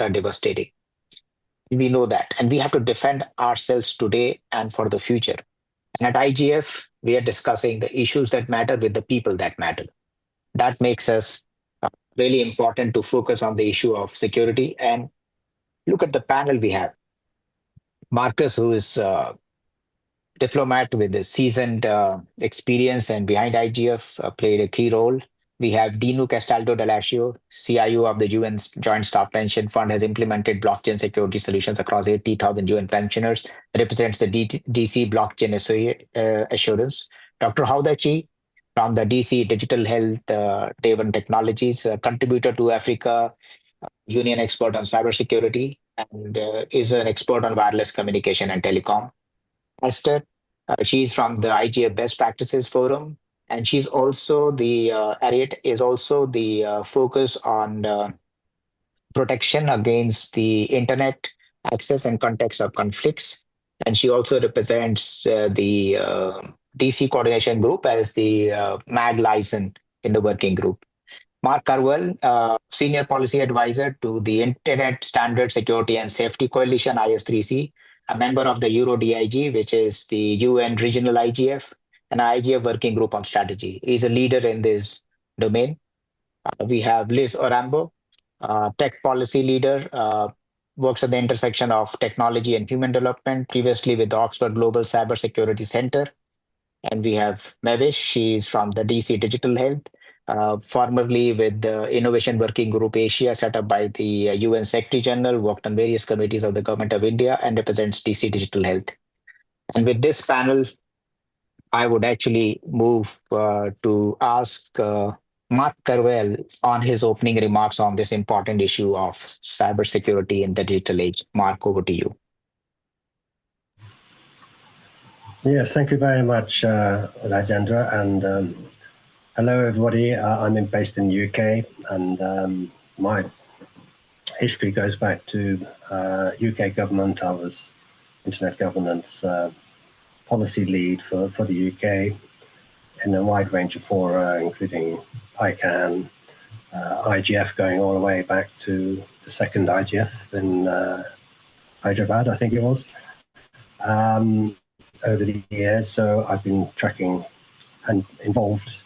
are devastating. We know that, and we have to defend ourselves today and for the future. And at IGF, we are discussing the issues that matter with the people that matter. That makes us really important to focus on the issue of security. And look at the panel we have. Marcus, who is diplomat with a seasoned experience and behind IGF, played a key role. We have Dinu Castaldo Delacio, CIO of the UN's Joint Staff Pension Fund, has implemented blockchain security solutions across 80,000 UN pensioners, represents the DC Blockchain Assurance. Dr. Haudachi from the DC Digital Health Devon Technologies, a contributor to Africa Union expert on cybersecurity, and is an expert on wireless communication and telecom. Esther, she's from the IGF Best Practices Forum, and she's also the Ariat is also the focus on protection against the internet access and context of conflicts. And she also represents the DC coordination group as the MAG liaison in the working group. Mark Carwell, Senior Policy Advisor to the Internet Standard Security and Safety Coalition, IS3C, a member of the EuroDIG, which is the UN Regional IGF, and IGF Working Group on Strategy. He's a leader in this domain. We have Liz Orambo, Tech Policy Leader, works at the intersection of technology and human development, previously with the Oxford Global Cybersecurity Center. And we have Mavish, she's from the DC Digital Health, formerly with the Innovation Working Group Asia, set up by the UN Secretary General, worked on various committees of the Government of India, and represents DC Digital Health. And with this panel, I would actually move to ask Mark Carwell on his opening remarks on this important issue of cybersecurity in the digital age. Mark, over to you. Yes, thank you very much, Rajendra, and hello, everybody. I'm based in the UK, and my history goes back to UK government. I was internet governance policy lead for the UK in a wide range of fora, including ICANN, IGF, going all the way back to the second IGF in Hyderabad, I think it was, over the years. So I've been tracking and involved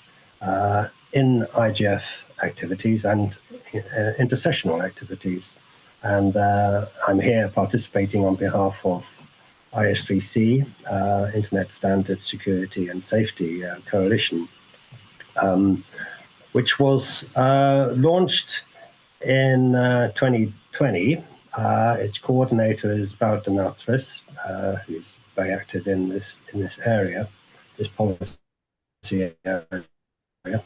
in IGF activities and intersessional activities. And I'm here participating on behalf of IS3C, Internet Standards Security and Safety Coalition, which was launched in 2020. Its coordinator is Wout de Natris, who's very active in this area, this policy area.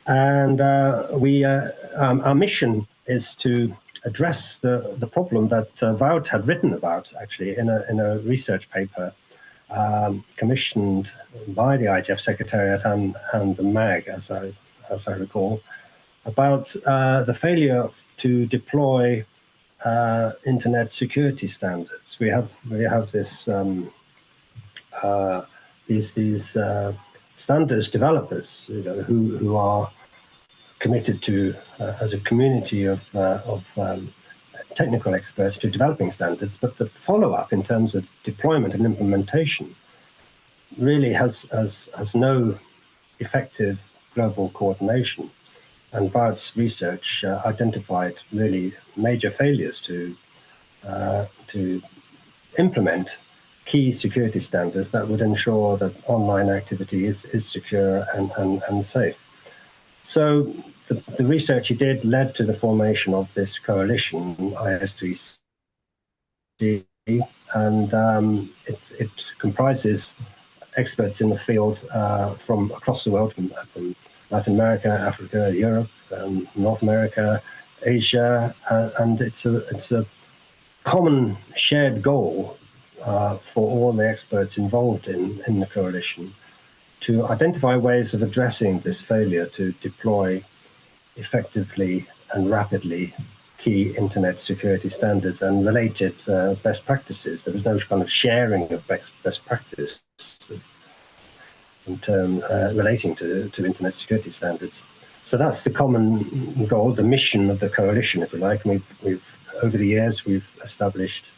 And our mission is to address the problem that Wout had written about, actually, in a research paper commissioned by the IGF Secretariat and the MAG, as I recall, about the failure to deploy internet security standards. We have this these standards developers, who are committed to, as a community of technical experts, to developing standards, but the follow-up in terms of deployment and implementation really has no effective global coordination. And Wout's research identified really major failures to implement key security standards that would ensure that online activity is secure and safe. So the research he did led to the formation of this coalition, IS3C, and it comprises experts in the field from across the world, from Latin America, Africa, Europe, North America, Asia, and it's a common shared goal for all the experts involved in the coalition to identify ways of addressing this failure to deploy effectively and rapidly key internet security standards and related best practices. There was no kind of sharing of best practice in terms relating to internet security standards. So that's the common goal, the mission of the coalition, if you like. And we've over the years, we've established,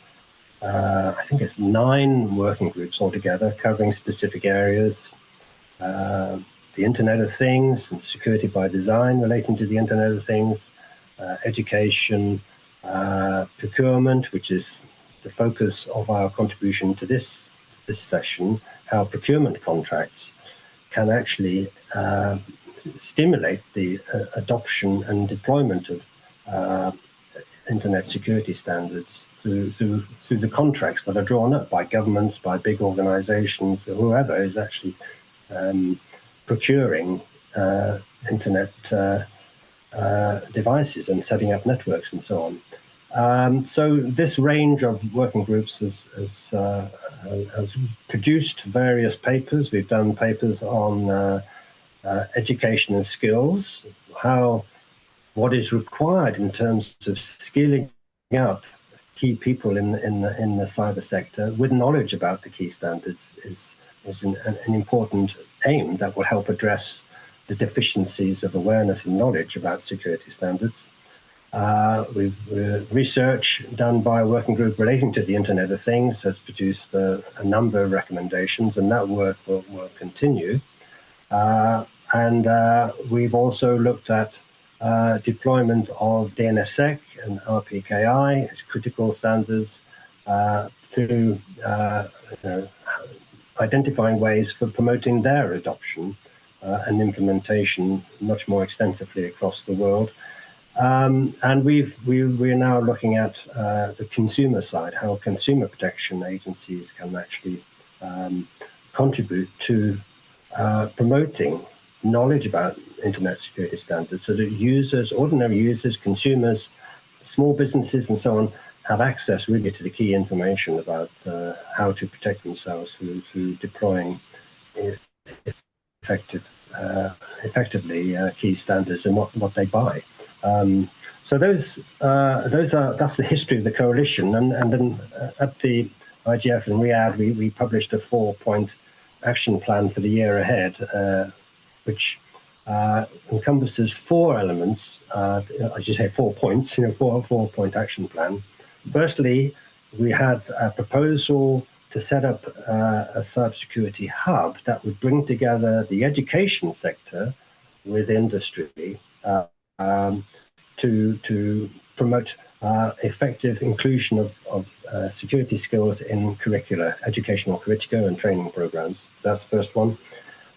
I think it's 9 working groups altogether covering specific areas. The Internet of Things and security by design relating to the Internet of Things, education, procurement, which is the focus of our contribution to this session, how procurement contracts can actually stimulate the adoption and deployment of Internet security standards through the contracts that are drawn up by governments, by big organizations, whoever is actually procuring Internet devices and setting up networks and so on. So this range of working groups has produced various papers. We've done papers on education and skills, what is required in terms of skilling up key people in the cyber sector with knowledge about the key standards is an important aim that will help address the deficiencies of awareness and knowledge about security standards. Research done by a working group relating to the Internet of Things has produced a number of recommendations, and that work will continue. And we've also looked at deployment of DNSSEC and RPKI as critical standards through identifying ways for promoting their adoption and implementation much more extensively across the world. And we're now looking at the consumer side, how consumer protection agencies can actually contribute to promoting knowledge about Internet security standards so that users, ordinary users, consumers, small businesses and so on have access really to the key information about how to protect themselves through deploying effectively key standards and what they buy. So that's the history of the coalition, and then at the IGF in Riyadh we published a 4-point action plan for the year ahead, which encompasses 4 elements. I should say 4 points. 4-point action plan. Firstly, we had a proposal to set up a cybersecurity hub that would bring together the education sector with industry to promote effective inclusion of security skills in curricula, educational curricula and training programs. So that's the first one.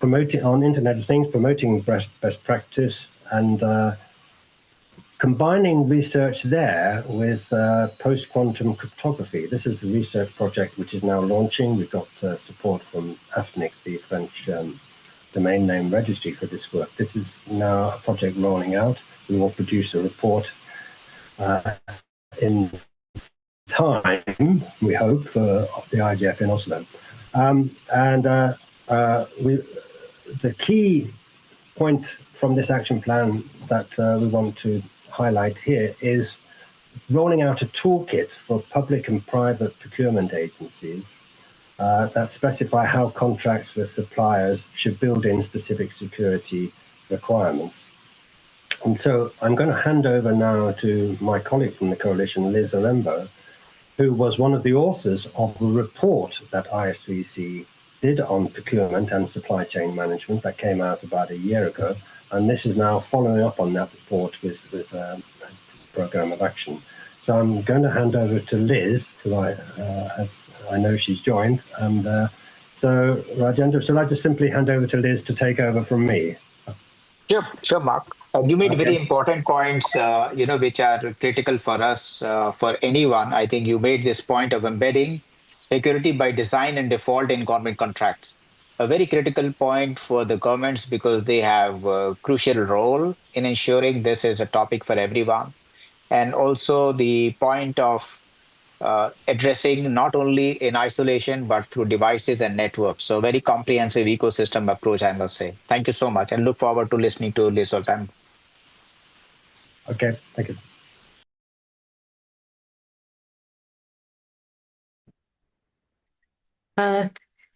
Promoting on Internet of Things, promoting best practice and combining research there with post-quantum cryptography. This is a research project which is now launching. We've got support from AFNIC, the French domain name registry, for this work. This is now a project rolling out. We will produce a report in time, we hope, for the IGF in Oslo. The key point from this action plan that we want to highlight here is rolling out a toolkit for public and private procurement agencies that specify how contracts with suppliers should build in specific security requirements. And so I'm going to hand over now to my colleague from the coalition, Liz Alembo, who was one of the authors of the report that IS3C did on procurement and supply chain management that came out about a year ago. And this is now following up on that report with a program of action. So I'm going to hand over to Liz, who I know she's joined. And so, Rajendra, shall I just simply hand over to Liz to take over from me? Sure, Mark. You made very important points, which are critical for us, for anyone. I think you made this point of embedding security by design and default in government contracts. A very critical point for the governments because they have a crucial role in ensuring this is a topic for everyone. And also the point of addressing not only in isolation, but through devices and networks. So very comprehensive ecosystem approach, I must say. Thank you so much and look forward to listening to Liz Sultan. Okay, thank you.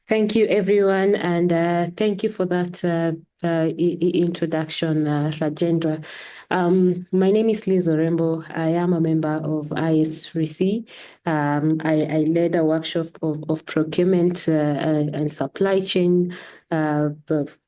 Thank you, everyone, and thank you for that introduction, Rajendra. My name is Liz Orembo. I am a member of IS3C. I led a workshop of procurement and supply chain on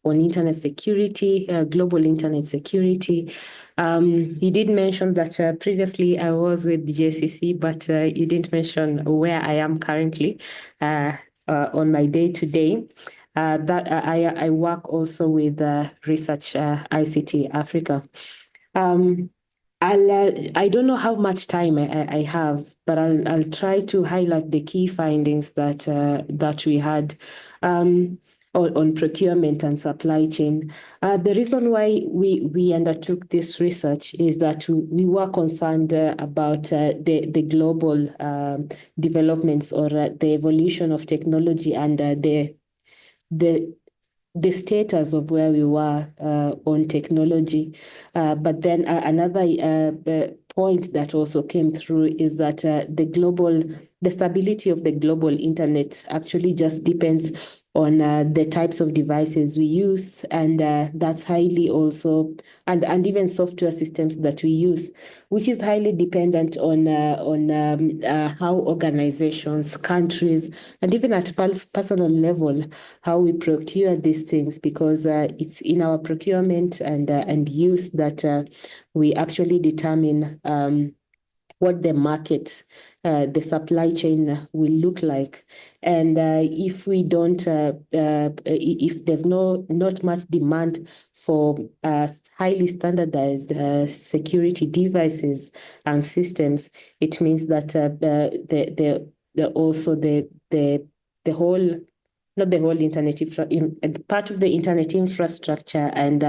internet security, global internet security. You did mention that previously I was with the JCC, but you didn't mention where I am currently on my day-to-day. That I work also with Research ICT Africa. I don't know how much time I have, but I'll try to highlight the key findings that we had on procurement and supply chain. The reason why we undertook this research is that we were concerned about the global developments or the evolution of technology and the status of where we were on technology. But then another point that also came through is that the stability of the global internet actually just depends on the types of devices we use, and that's highly also, and even software systems that we use, which is highly dependent on how organizations, countries, and even at personal level, how we procure these things, because it's in our procurement and use that we actually determine what the market, the supply chain will look like. And if we don't, if there's not much demand for highly standardized security devices and systems, it means that also the whole, not the whole internet, part of the internet infrastructure and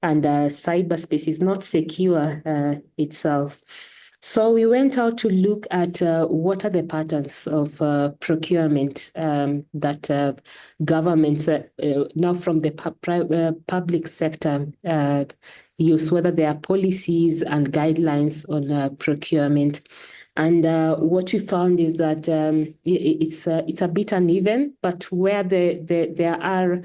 cyberspace is not secure itself. So we went out to look at what are the patterns of procurement that governments, now from the public sector, use, whether there are policies and guidelines on procurement. And what we found is that it's a bit uneven, but where there are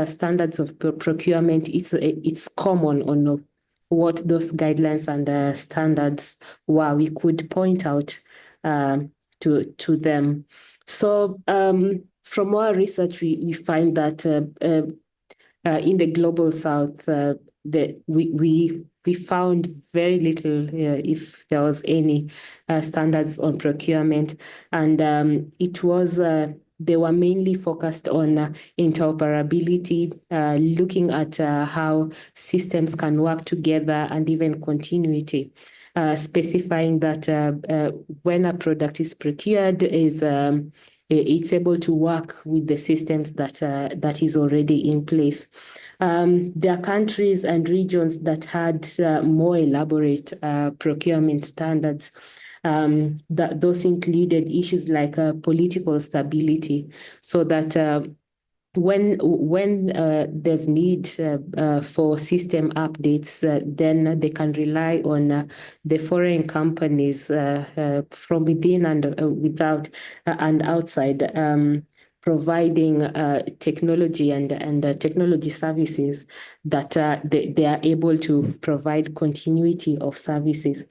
standards of procurement, it's common on what those guidelines and standards were. We could point out to them. So from our research, we find that in the global south, we found very little, if there was any, standards on procurement, and it was. They were mainly focused on interoperability, looking at how systems can work together, and even continuity, specifying that when a product is procured, it's able to work with the systems that is already in place. There are countries and regions that had more elaborate procurement standards. That those included issues like political stability, so that when there's need for system updates, then they can rely on the foreign companies from within and without and outside, providing technology and technology services that they are able to provide continuity of services.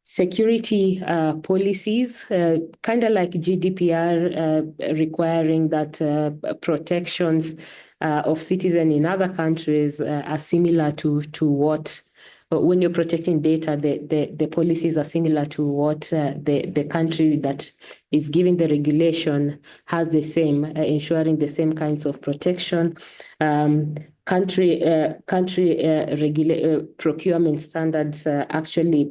Security policies, kind of like GDPR, requiring that protections of citizens in other countries are similar to what, when you're protecting data, the policies are similar to what the country that is giving the regulation has the same, ensuring the same kinds of protection. Country procurement standards actually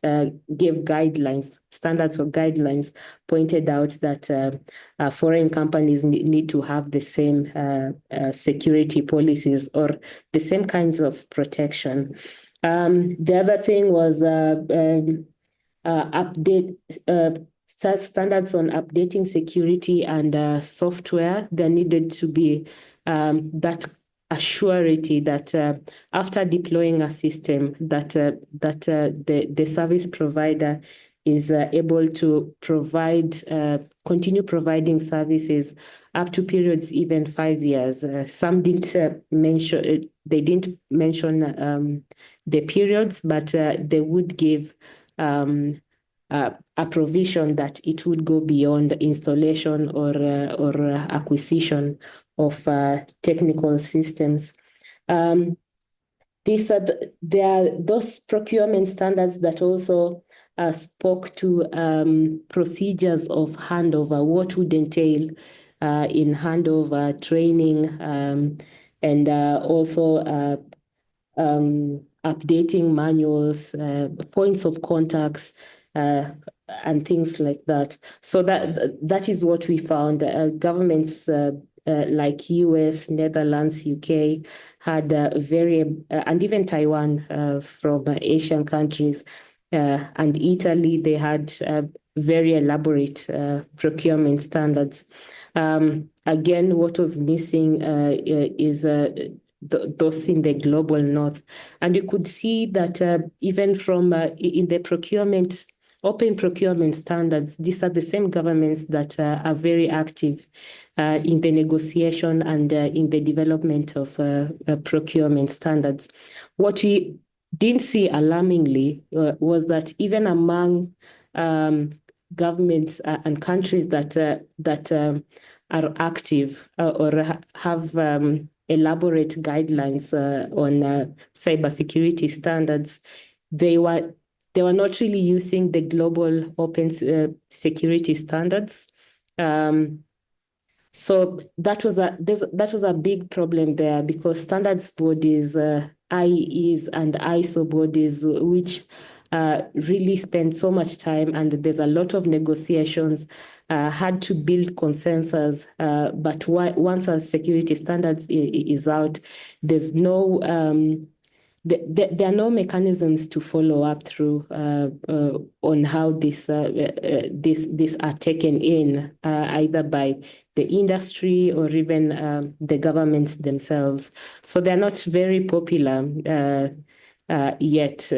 gave guidelines, standards or guidelines, pointed out that foreign companies need to have the same security policies or the same kinds of protection. The other thing was update standards on updating security and software. There needed to be that a surety that after deploying a system, that the service provider is able to continue providing services up to periods even 5 years. Some didn't mention the periods, but they would give a provision that it would go beyond installation or acquisition of technical systems. There are those procurement standards that also spoke to procedures of handover, what would entail in handover training, and also updating manuals, points of contacts, and things like that. So that is what we found. Governments like US, Netherlands, UK had and even Taiwan from Asian countries, and Italy, they had very elaborate procurement standards. Again, what was missing is those in the global north. And you could see that even from in the open procurement standards, these are the same governments that are very active in the negotiation and in the development of procurement standards. What we didn't see alarmingly was that even among governments and countries that are active or have elaborate guidelines on cybersecurity standards, they were not really using the global open security standards. So that was a big problem there, because standards bodies, IEs and ISO bodies, which really spend so much time, and there's a lot of negotiations, had to build consensus. But once a security standards is out, there's no there are no mechanisms to follow up through on how this are taken in, either by the industry or even the governments themselves. So they're not very popular yet.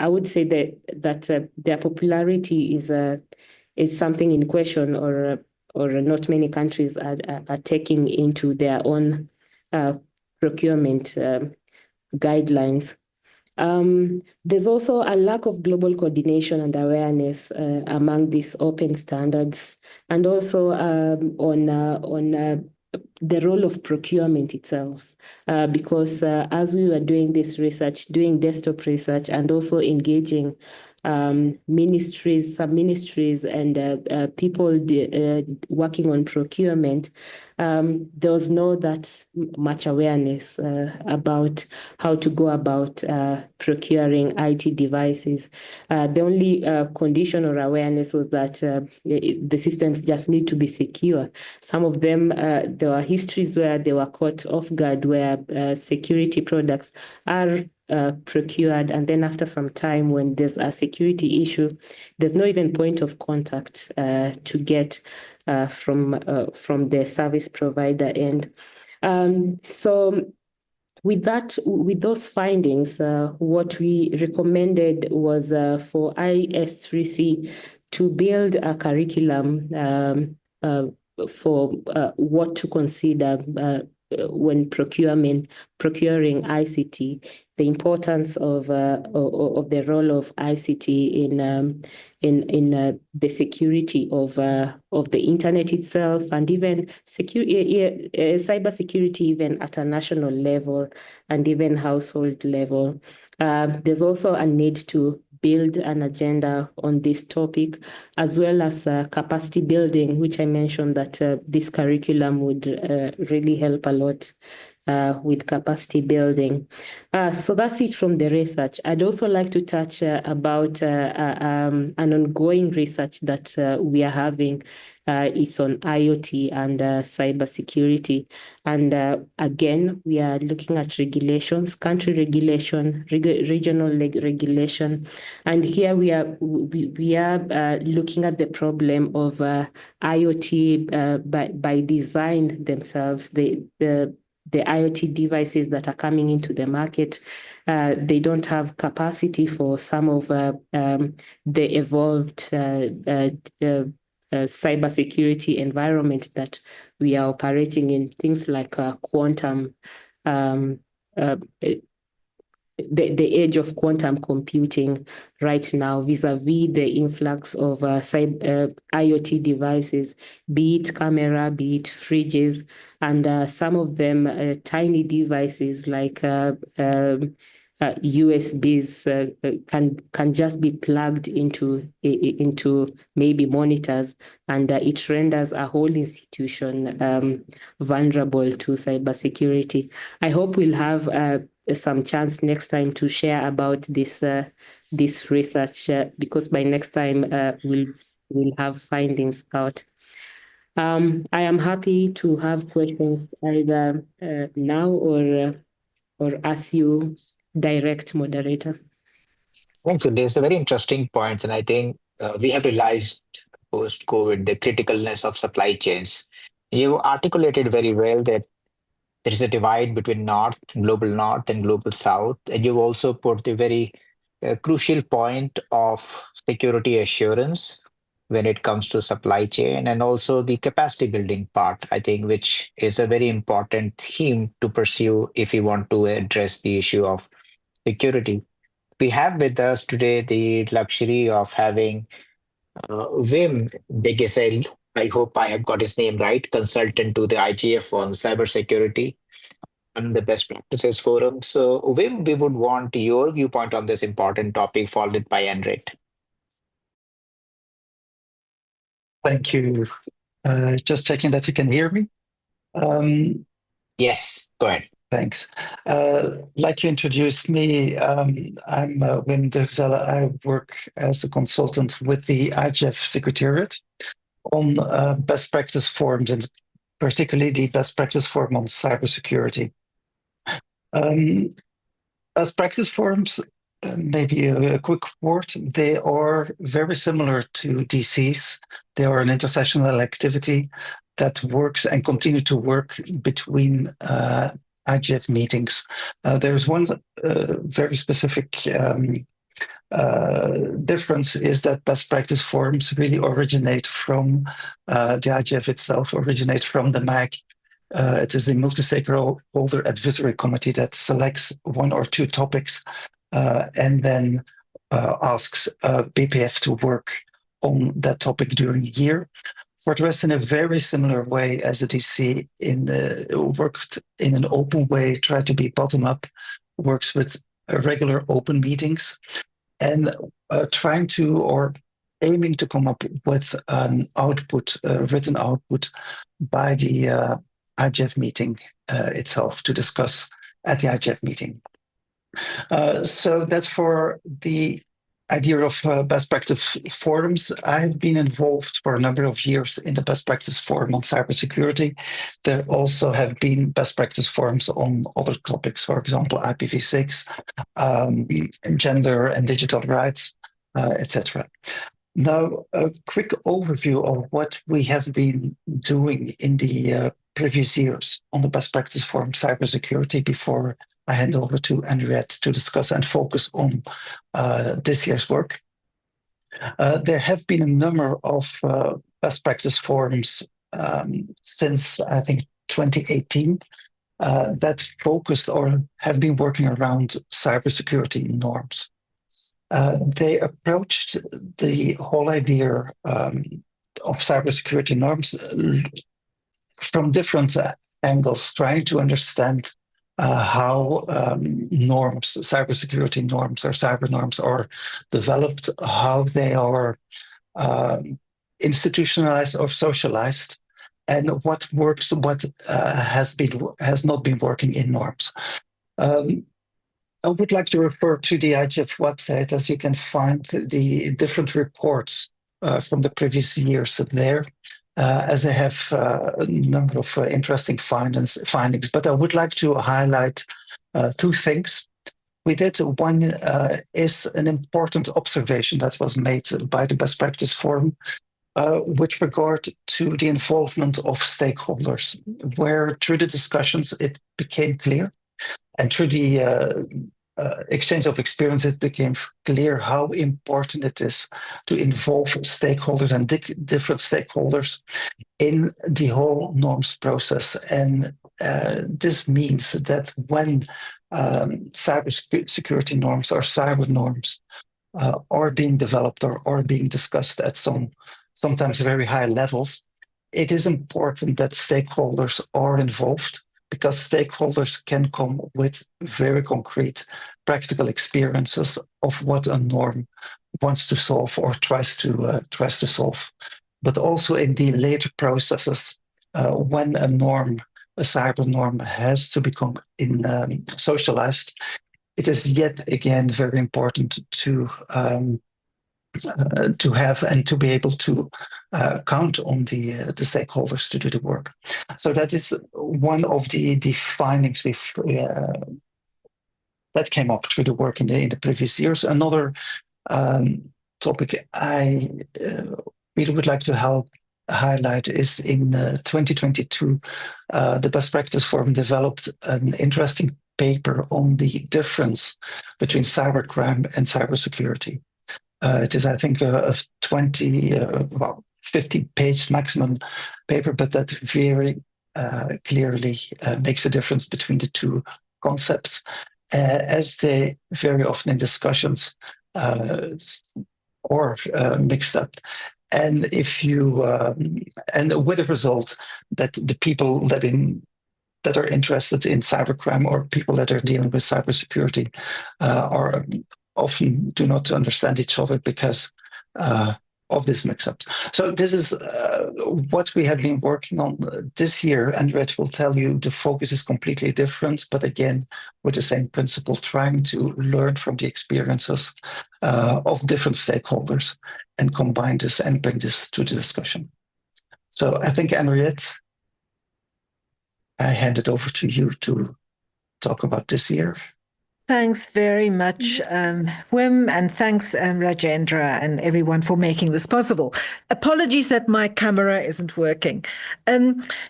I would say that their popularity is something in question, or not many countries are taking into their own procurement guidelines. There's also a lack of global coordination and awareness among these open standards, and also on the role of procurement itself, because as we were doing this research, doing desktop research, and also engaging ministries, sub-ministries, and people working on procurement, there was not that much awareness about how to go about procuring IT devices. The only condition or awareness was that the systems just need to be secure. Some of them, there were histories where they were caught off guard, where security products are procured, and then after some time, when there's a security issue, there's no even point of contact to get from the service provider end. So with those findings, what we recommended was for IS3C to build a curriculum for what to consider when procuring ICT, the importance of the role of ICT in the security of the internet itself, and even cybersecurity even at a national level and even household level. There's also a need to build an agenda on this topic, as well as capacity building, which I mentioned that this curriculum would really help a lot with capacity building. So that's it from the research. I'd also like to touch about an ongoing research that we are having. It's on IoT and cybersecurity. And again, we are looking at regulations, country regulation, regional regulation. And here we are looking at the problem of IoT by design themselves. the IoT devices that are coming into the market, they don't have capacity for some of the evolved cybersecurity environment that we are operating in, things like quantum, the age of quantum computing right now, vis-a-vis the influx of IoT devices, be it camera, be it fridges, and some of them tiny devices like USBs can just be plugged into maybe monitors, and it renders a whole institution vulnerable to cybersecurity. I hope we'll have some chance next time to share about this research, because by next time we'll have findings out. I am happy to have questions either now or ask you direct, moderator. Thank you. There's a very interesting point, and I think we have realized post-COVID the criticalness of supply chains. You articulated very well that there is a divide between global north and global south, and you also put the very crucial point of security assurance when it comes to supply chain, and also the capacity building part, I think, which is a very important theme to pursue if you want to address the issue of security. We have with us today the luxury of having Wim Degesel. I hope I have got his name right, consultant to the IGF on cybersecurity and the Best Practices Forum. So, Wim, we would want your viewpoint on this important topic, followed by Enrit. Thank you. Just checking that you can hear me. Yes, go ahead. Thanks. Like you introduced me, I'm Wim Degesel. I work as a consultant with the IGF Secretariat on best practice forums, and particularly the best practice forum on cybersecurity. Best practice forums, maybe a quick word, they are very similar to DCs. They are an intersessional activity that works and continue to work between IGF meetings. There's one very specific difference is that best practice forums really originate from the IGF itself, originate from the MAG. It is the multistakeholder advisory committee that selects one or two topics and then asks BPF to work on that topic during a year. For the rest, in a very similar way as the DC, worked in an open way, tried to be bottom up, works with regular open meetings, and trying to or aiming to come up with an output, written output by the IGF meeting itself to discuss at the IGF meeting. So that's for the idea of best practice forums. I've been involved for a number of years in the best practice forum on cybersecurity. There also have been best practice forums on other topics, for example, IPv6, gender and digital rights, etc. Now, a quick overview of what we have been doing in the previous years on the best practice forum cybersecurity before I hand over to Henriette to discuss and focus on this year's work. There have been a number of best practice forums since, I think, 2018 that focused or have been working around cybersecurity norms. They approached the whole idea of cybersecurity norms from different angles, trying to understand how norms, cybersecurity norms or cyber norms are developed, how they are institutionalized or socialized, and what works, what has not been working in norms. I would like to refer to the IGF website, as you can find the different reports from the previous years there, as I have a number of interesting findings. But I would like to highlight two things. We did one is an important observation that was made by the Best Practice Forum with regard to the involvement of stakeholders, where through the discussions it became clear, and through the exchange of experience, it became clear how important it is to involve stakeholders and different stakeholders in the whole norms process. And this means that when cybersecurity norms or cyber norms are being developed or are being discussed at sometimes very high levels, it is important that stakeholders are involved, because stakeholders can come with very concrete practical experiences of what a norm wants to solve or tries to solve. But also in the later processes, when a norm, a cyber norm, has to become socialized, it is yet again very important to have and to be able to count on the stakeholders to do the work. So that is one of the findings that came up through the work in the previous years. Another topic I really would like to highlight is in 2022, the Best Practice Forum developed an interesting paper on the difference between cybercrime and cybersecurity. It is, I think, a 50-page maximum paper, but that very clearly makes a difference between the two concepts, as they very often in discussions or mixed up. And if you and with the result that the people that are interested in cybercrime or people that are dealing with cybersecurity are often do not understand each other because of this mix-up. So this is what we have been working on this year. Henriette will tell you the focus is completely different, but again, with the same principle, trying to learn from the experiences of different stakeholders and combine this and bring this to the discussion. So I think, Henriette, I hand it over to you to talk about this year. Thanks very much, Wim, and thanks, Rajendra, and everyone for making this possible. Apologies that my camera isn't working.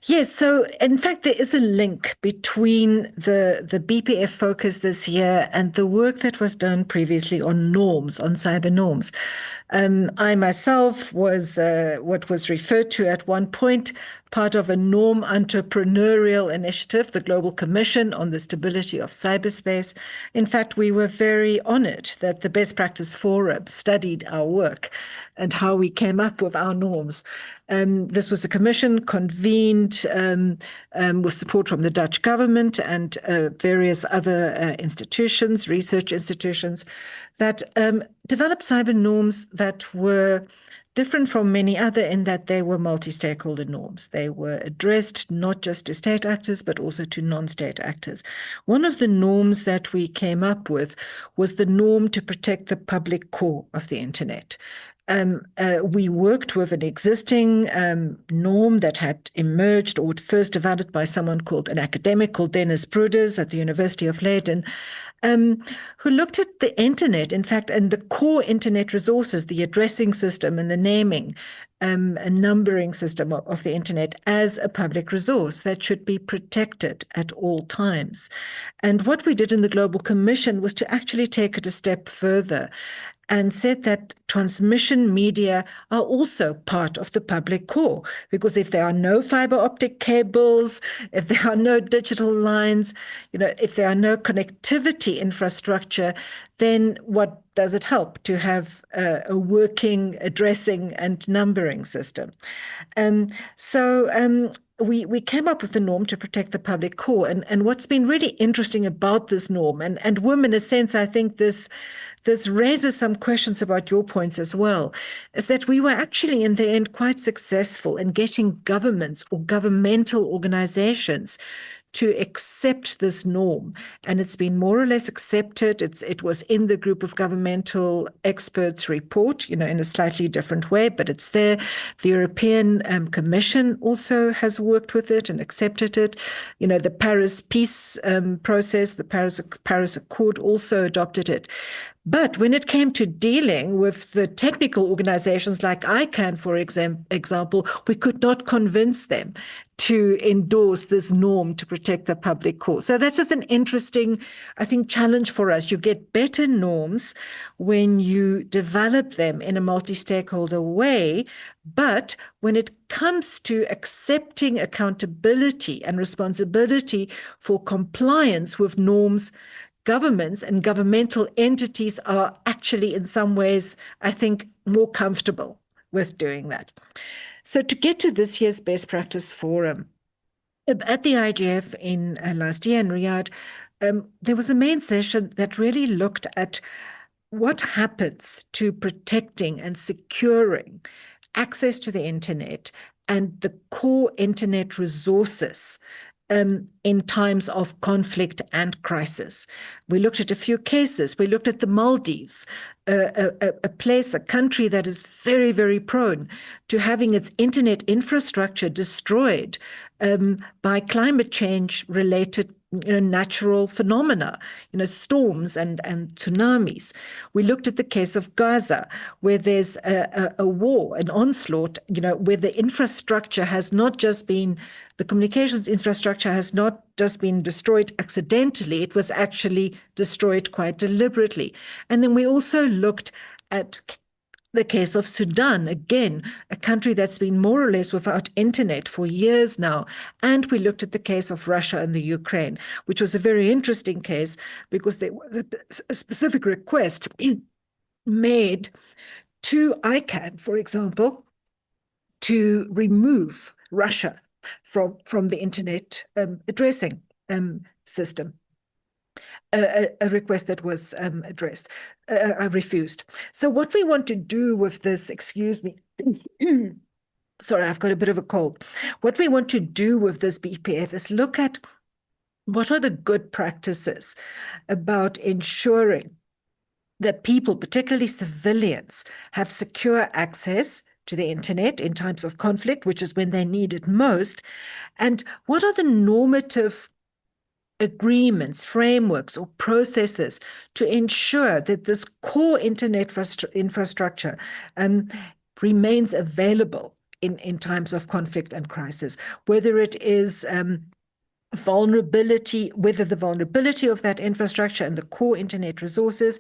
Yes, so in fact, there is a link between the BPF focus this year and the work that was done previously on norms, on cyber norms. I myself was what was referred to at one point part of a norm entrepreneurial initiative, the Global Commission on the Stability of Cyberspace. In fact, we were very honored that the Best Practice Forum studied our work and how we came up with our norms. This was a commission convened with support from the Dutch government and various other institutions, research institutions, that developed cyber norms that were different from many other in that they were multi-stakeholder norms. They were addressed not just to state actors, but also to non-state actors. One of the norms that we came up with was the norm to protect the public core of the internet. We worked with an existing norm that had emerged or first developed by someone called an academic called Dennis Pruders at the University of Leiden, who looked at the internet, in fact, and the core internet resources, the addressing system and the naming and numbering system of the internet as a public resource that should be protected at all times. And what we did in the Global Commission was to actually take it a step further and said that transmission media are also part of the public core, because if there are no fiber optic cables, if there are no digital lines, if there are no connectivity infrastructure, then what does it help to have a working addressing and numbering system? We came up with the norm to protect the public core. And what's been really interesting about this norm, and Wim, in a sense, I think this raises some questions about your points as well, is that we were actually in the end quite successful in getting governments or governmental organizations to accept this norm. And it's been more or less accepted. It was in the group of governmental experts report, in a slightly different way, but it's there. The European Commission also has worked with it and accepted it. The Paris Peace process, the Paris Accord also adopted it. But when it came to dealing with the technical organizations like ICANN, for example, we could not convince them to endorse this norm to protect the public core. So that's just an interesting, I think, challenge for us. You get better norms when you develop them in a multi-stakeholder way, but when it comes to accepting accountability and responsibility for compliance with norms, governments and governmental entities are actually, in some ways, I think, more comfortable with doing that. So to get to this year's Best Practice Forum, at the IGF in last year in Riyadh, there was a main session that really looked at what happens to protecting and securing access to the internet and the core internet resources in times of conflict and crisis. We looked at a few cases. We looked at the Maldives, a country that is very, very prone to having its internet infrastructure destroyed by climate change related natural phenomena, storms and tsunamis. We looked at the case of Gaza, where there's a war, an onslaught, where the infrastructure has not just been, the communications infrastructure has not just been destroyed accidentally, it was actually destroyed quite deliberately. And then we also looked at the case of Sudan, again, a country that's been more or less without internet for years now. And we looked at the case of Russia and the Ukraine, which was a very interesting case because there was a specific request made to ICANN, for example, to remove Russia from the internet addressing system. A request that was refused. So what we want to do with this, excuse me, sorry, I've got a bit of a cold. What we want to do with this BPF is look at what are the good practices about ensuring that people, particularly civilians, have secure access to the internet in times of conflict, which is when they need it most, and what are the normative agreements, frameworks, or processes to ensure that this core internet infrastructure remains available in times of conflict and crisis, whether it is vulnerability, whether the vulnerability of that infrastructure and the core internet resources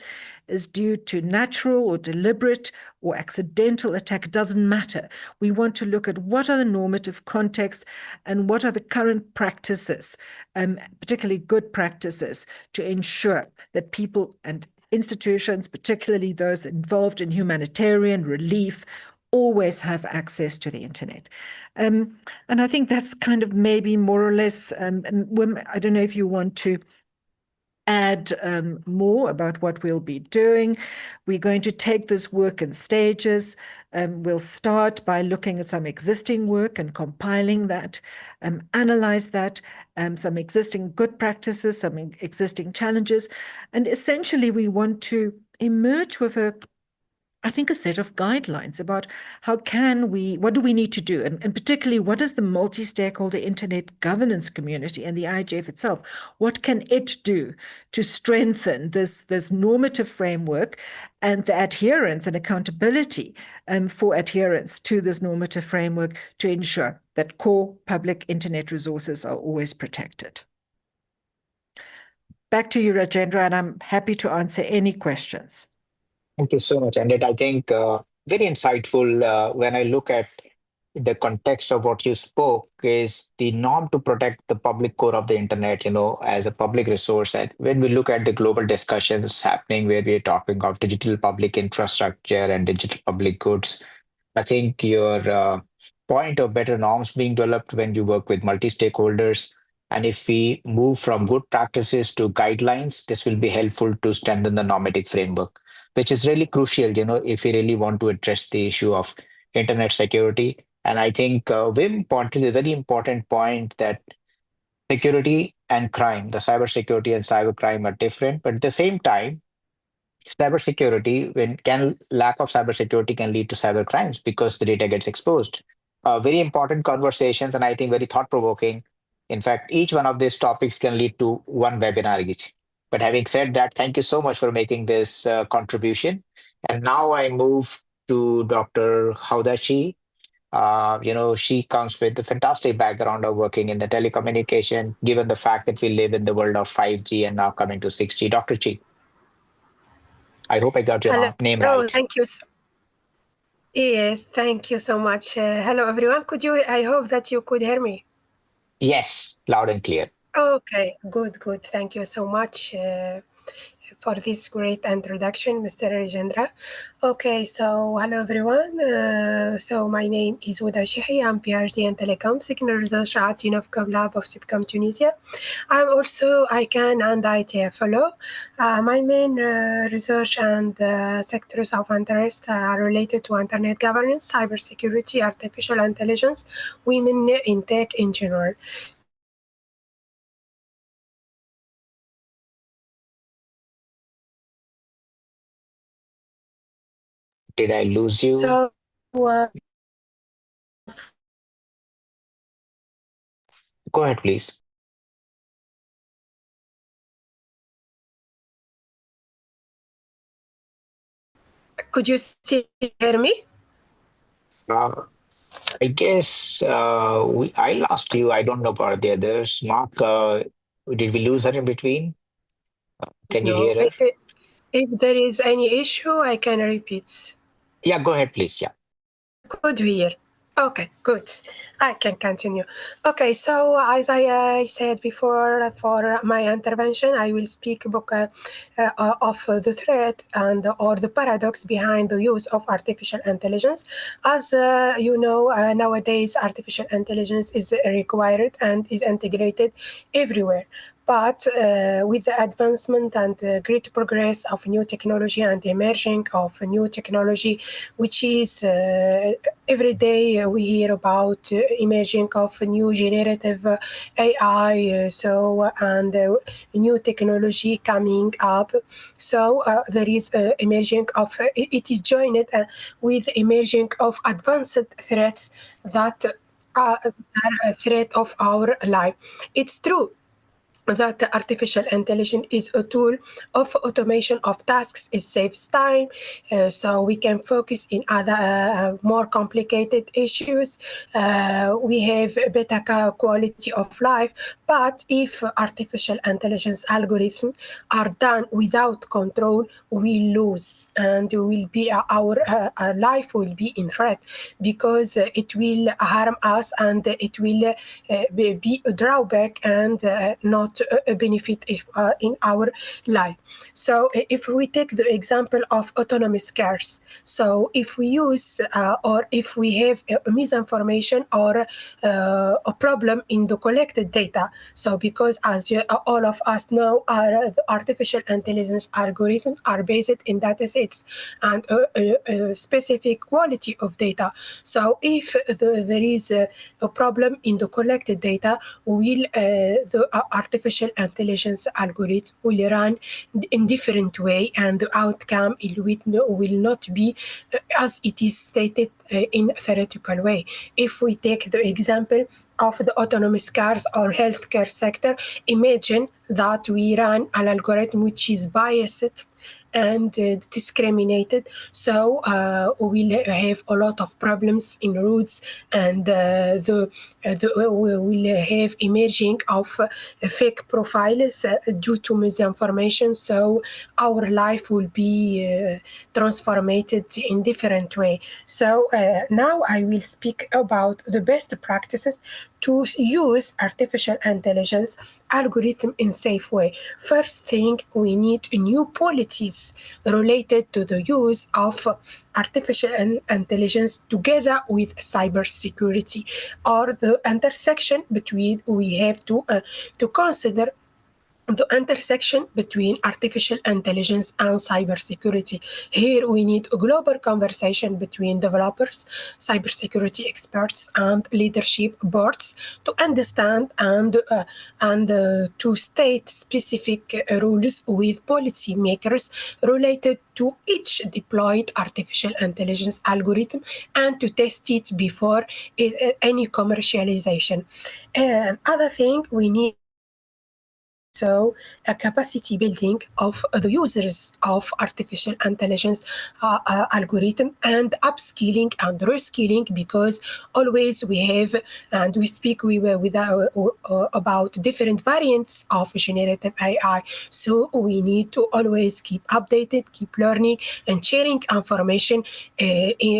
is due to natural or deliberate or accidental attack, doesn't matter. We want to look at what are the normative contexts and what are the current practices, particularly good practices, to ensure that people and institutions, particularly those involved in humanitarian relief, always have access to the internet. And I think that's kind of maybe more or less, I don't know if you want to add more about what we'll be doing. We're going to take this work in stages. We'll start by looking at some existing work and compiling that, analyze that, some existing good practices, some existing challenges. And essentially, we want to emerge with a set of guidelines about what do we need to do? And particularly, what does the multi-stakeholder internet governance community and the IGF itself, what can it do to strengthen this normative framework and the adherence and accountability for adherence to this normative framework to ensure that core public internet resources are always protected? Back to you, Rajendra, and I'm happy to answer any questions. Thank you so much, Andit. I think very insightful when I look at the context of what you spoke is the norm to protect the public core of the internet, as a public resource. And when we look at the global discussions happening where we're talking of digital public infrastructure and digital public goods, I think your point of better norms being developed when you work with multi-stakeholders. And if we move from good practices to guidelines, this will be helpful to strengthen the normative framework, which is really crucial, if we really want to address the issue of internet security. And I think Wim pointed a very important point that security and crime, the cybersecurity and cybercrime are different, but at the same time, cybersecurity, lack of cybersecurity can lead to cyber crimes because the data gets exposed. Very important conversations, and I think very thought provoking. In fact, each one of these topics can lead to one webinar each. But having said that, thank you so much for making this contribution. And now I move to Dr. Haudachi. She comes with a fantastic background of working in the telecommunication, given the fact that we live in the world of 5G and now coming to 6G. Dr. Chi, I hope I got your Hello, name right. thank you. Yes, thank you so much. Hello, everyone. I hope that you could hear me. Yes, loud and clear. Okay, good. Thank you so much for this great introduction, Mr. Rajendra. Okay, so hello everyone. So my name is Huda Shehi. I'm PhD in Telecom Signal Research at UNOFCOM Lab of Sibcom, Tunisia. I'm also ICANN and ITF Fellow. My main research and sectors of interest are related to internet governance, cybersecurity, artificial intelligence, women in tech in general. Did I lose you? So Go ahead, please. could you still hear me? I guess I lost you. I don't know about the others. Mark, did we lose her in between? Can you No. hear her? If there is any issue, I can repeat. Yeah, go ahead, please. Yeah. Good hear. Okay, good. I can continue. Okay, so as I said before, for my intervention, I will speak of the threat and or the paradox behind the use of artificial intelligence. As you know, nowadays artificial intelligence is required and is integrated everywhere. But with the advancement and great progress of new technology and emerging of new technology, which is every day we hear about emerging of new generative AI, and new technology coming up. So there is emerging of it is joined with emerging of advanced threats that are a threat of our life. It's true that artificial intelligence is a tool of automation of tasks. It saves time, so we can focus in other more complicated issues. We have a better quality of life. But if artificial intelligence algorithms are done without control, we lose, and our life will be in threat, because it will harm us, and it will be a drawback and not a benefit in our life. So if we take the example of autonomous cars, so if we use or if we have a misinformation or a problem in the collected data, so because as all of us know, the artificial intelligence algorithms are based in data sets and a specific quality of data. So if there is a problem in the collected data, the artificial intelligence algorithm will run in different way, and the outcome will not be as it is stated in theoretical way. If we take the example of the autonomous cars or healthcare sector, imagine that we run an algorithm which is biased and discriminated. So we'll have a lot of problems in routes, and we will have emerging of fake profiles due to misinformation. So our life will be transformed in different way. So now I will speak about the best practices to use artificial intelligence algorithm in safe way. First thing, we need new policies related to the use of artificial intelligence together with cybersecurity, or the intersection between. We have to consider the intersection between artificial intelligence and cybersecurity. Here we need a global conversation between developers, cybersecurity experts, and leadership boards to understand and to state specific rules with policymakers related to each deployed artificial intelligence algorithm, and to test it before any commercialization. And other thing, we need also a capacity building of the users of artificial intelligence algorithm, and upskilling and reskilling, because always we have, and we speak about different variants of generative AI. So we need to always keep updated, keep learning, and sharing information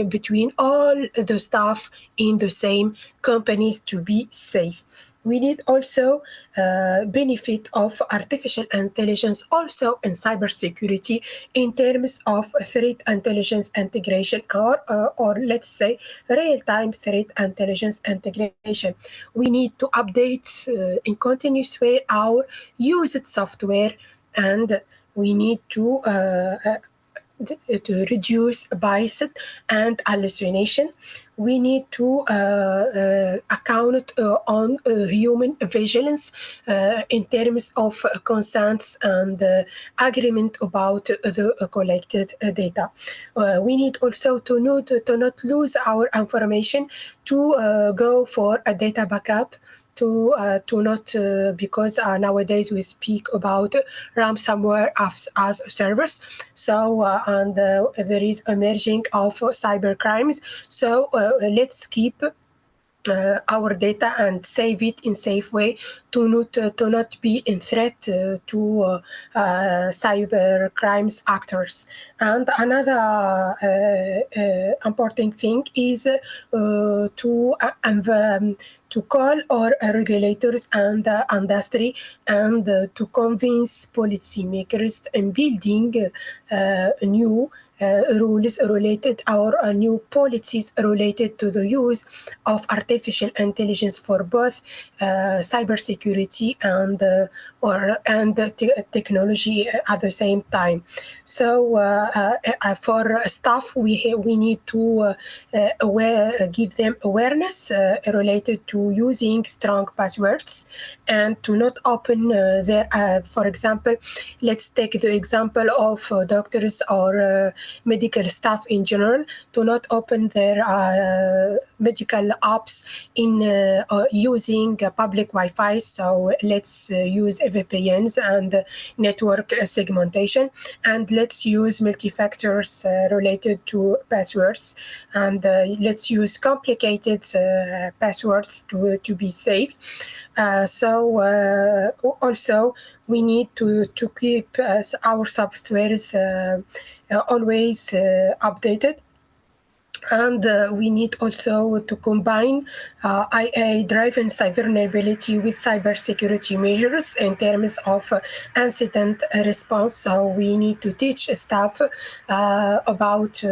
between all the staff in the same companies to be safe. We need also benefit of artificial intelligence also in cybersecurity in terms of threat intelligence integration, or let's say real-time threat intelligence integration. We need to update in continuous way our used software, and we need to reduce bias and hallucination. We need to account on human vigilance in terms of consents and agreement about the collected data. We need also to not lose our information, to go for a data backup, to not because nowadays we speak about ransomware as servers. So and there is emerging of cyber crimes. So let's keep our data and save it in safe way to not be in threat to cyber crimes actors. And another important thing is to call our regulators and industry, and to convince policymakers in building new rules related, or new policies related to the use of artificial intelligence for both cybersecurity and technology at the same time. So for staff, we need to give them awareness related to using strong passwords, and to not open their, for example, let's take the example of doctors or medical staff in general, to not open their medical apps in using public Wi-Fi. So let's use VPNs and network segmentation, and let's use multi-factors related to passwords, and let's use complicated passwords to be safe. So also we need to keep our softwares always updated. And we need also to combine AI-driven cyber vulnerability with cybersecurity measures in terms of incident response. So we need to teach staff about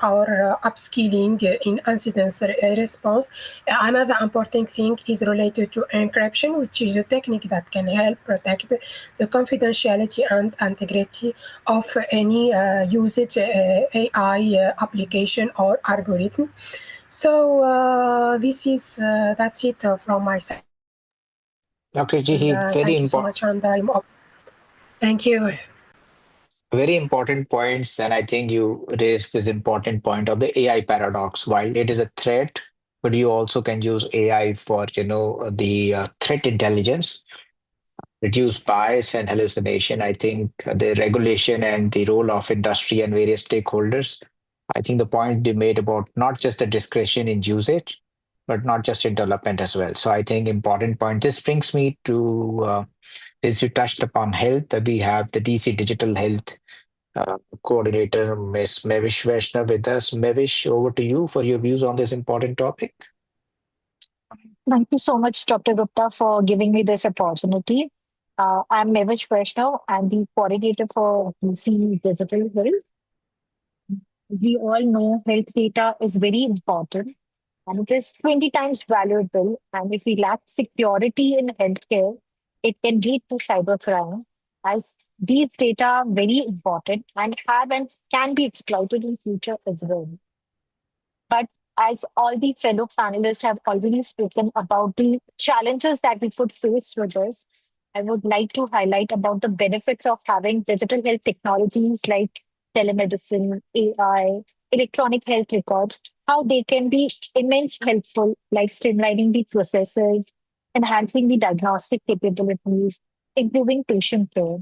our upskilling in incident response. Another important thing is related to encryption, which is a technique that can help protect the confidentiality and integrity of any usage AI application or algorithm. So that's it from my side. Okay, Jihi, very Thank you so important. much, and I'm up. Thank you. Very important points, and I think you raised this important point of the AI paradox. While it is a threat, but you also can use AI for the threat intelligence, reduce bias and hallucination. I think the regulation and the role of industry and various stakeholders. I think the point you made about not just the discretion in usage, but not just in development as well. So I think important point. This brings me to since you touched upon health, we have the DC Digital Health coordinator, Ms. Mevish Vaishnav, with us. Mevish, over to you for your views on this important topic. Thank you so much, Dr. Gupta, for giving me this opportunity. I'm Mevish Vaishnav. I'm the coordinator for DC Digital Health. As we all know, health data is very important and it is 20 times valuable. And if we lack security in healthcare, it can lead to cybercrime, as these data are very important and have and can be exploited in future as well. But as all the fellow panelists have already spoken about the challenges that we could face with this, I would like to highlight about the benefits of having digital health technologies like telemedicine, AI, electronic health records, how they can be immense helpful, like streamlining the processes, enhancing the diagnostic capabilities, improving patient care.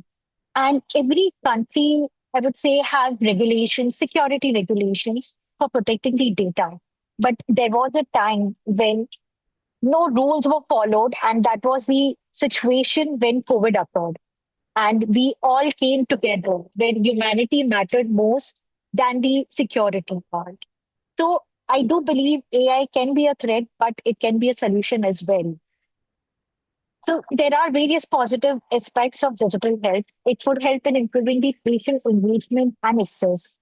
And every country, I would say, has regulations, security regulations for protecting the data. But there was a time when no rules were followed, and that was the situation when COVID occurred. And we all came together when humanity mattered most than the security part. So I do believe AI can be a threat, but it can be a solution as well. So there are various positive aspects of digital health. It would help in improving the patient engagement and access.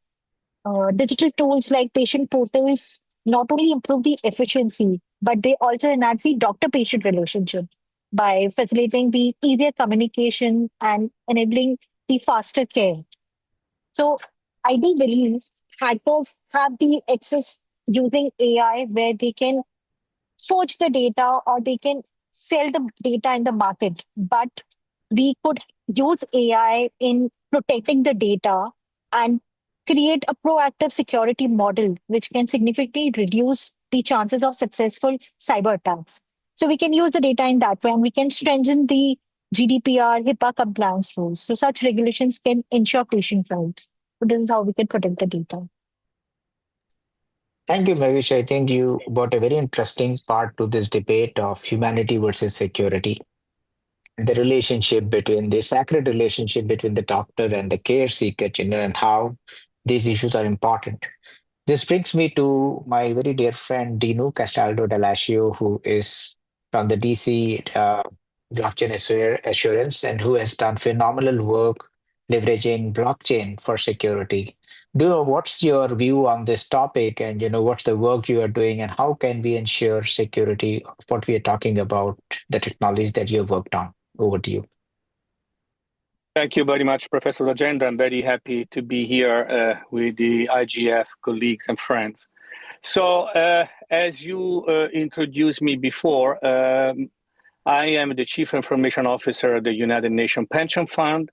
Digital tools like patient portals not only improve the efficiency, but they also enhance the doctor-patient relationship by facilitating the easier communication and enabling the faster care. So I do believe hackers have the access using AI where they can forge the data or they can sell the data in the market. But we could use AI in protecting the data and create a proactive security model which can significantly reduce the chances of successful cyber attacks. So we can use the data in that way and we can strengthen the GDPR, HIPAA compliance rules. So such regulations can ensure patient rights. So this is how we can protect the data. Thank you, Mavish. I think you brought a very interesting part to this debate of humanity versus security. The relationship between the sacred relationship between the doctor and the care seeker, and how these issues are important. This brings me to my very dear friend Dinu Castaldo Dalasio, who is from the DC Blockchain Assurance and who has done phenomenal work leveraging blockchain for security. Dinu, what's your view on this topic, and what's the work you are doing, and how can we ensure security? What we are talking about, the technologies that you have worked on. Over to you. Thank you very much, Professor Rajendra. I'm very happy to be here with the IGF colleagues and friends. So, as you introduced me before, I am the Chief Information Officer of the United Nations Pension Fund,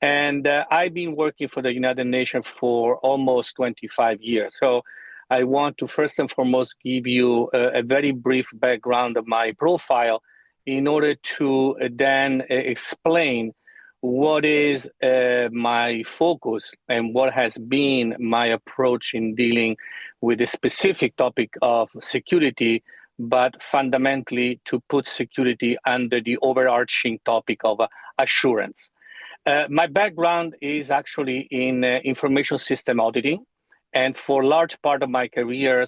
and I've been working for the United Nations for almost 25 years. So I want to first and foremost give you a very brief background of my profile in order to then explain what is my focus and what has been my approach in dealing with the specific topic of security, but fundamentally to put security under the overarching topic of assurance. My background is actually in information system auditing, and for a large part of my career,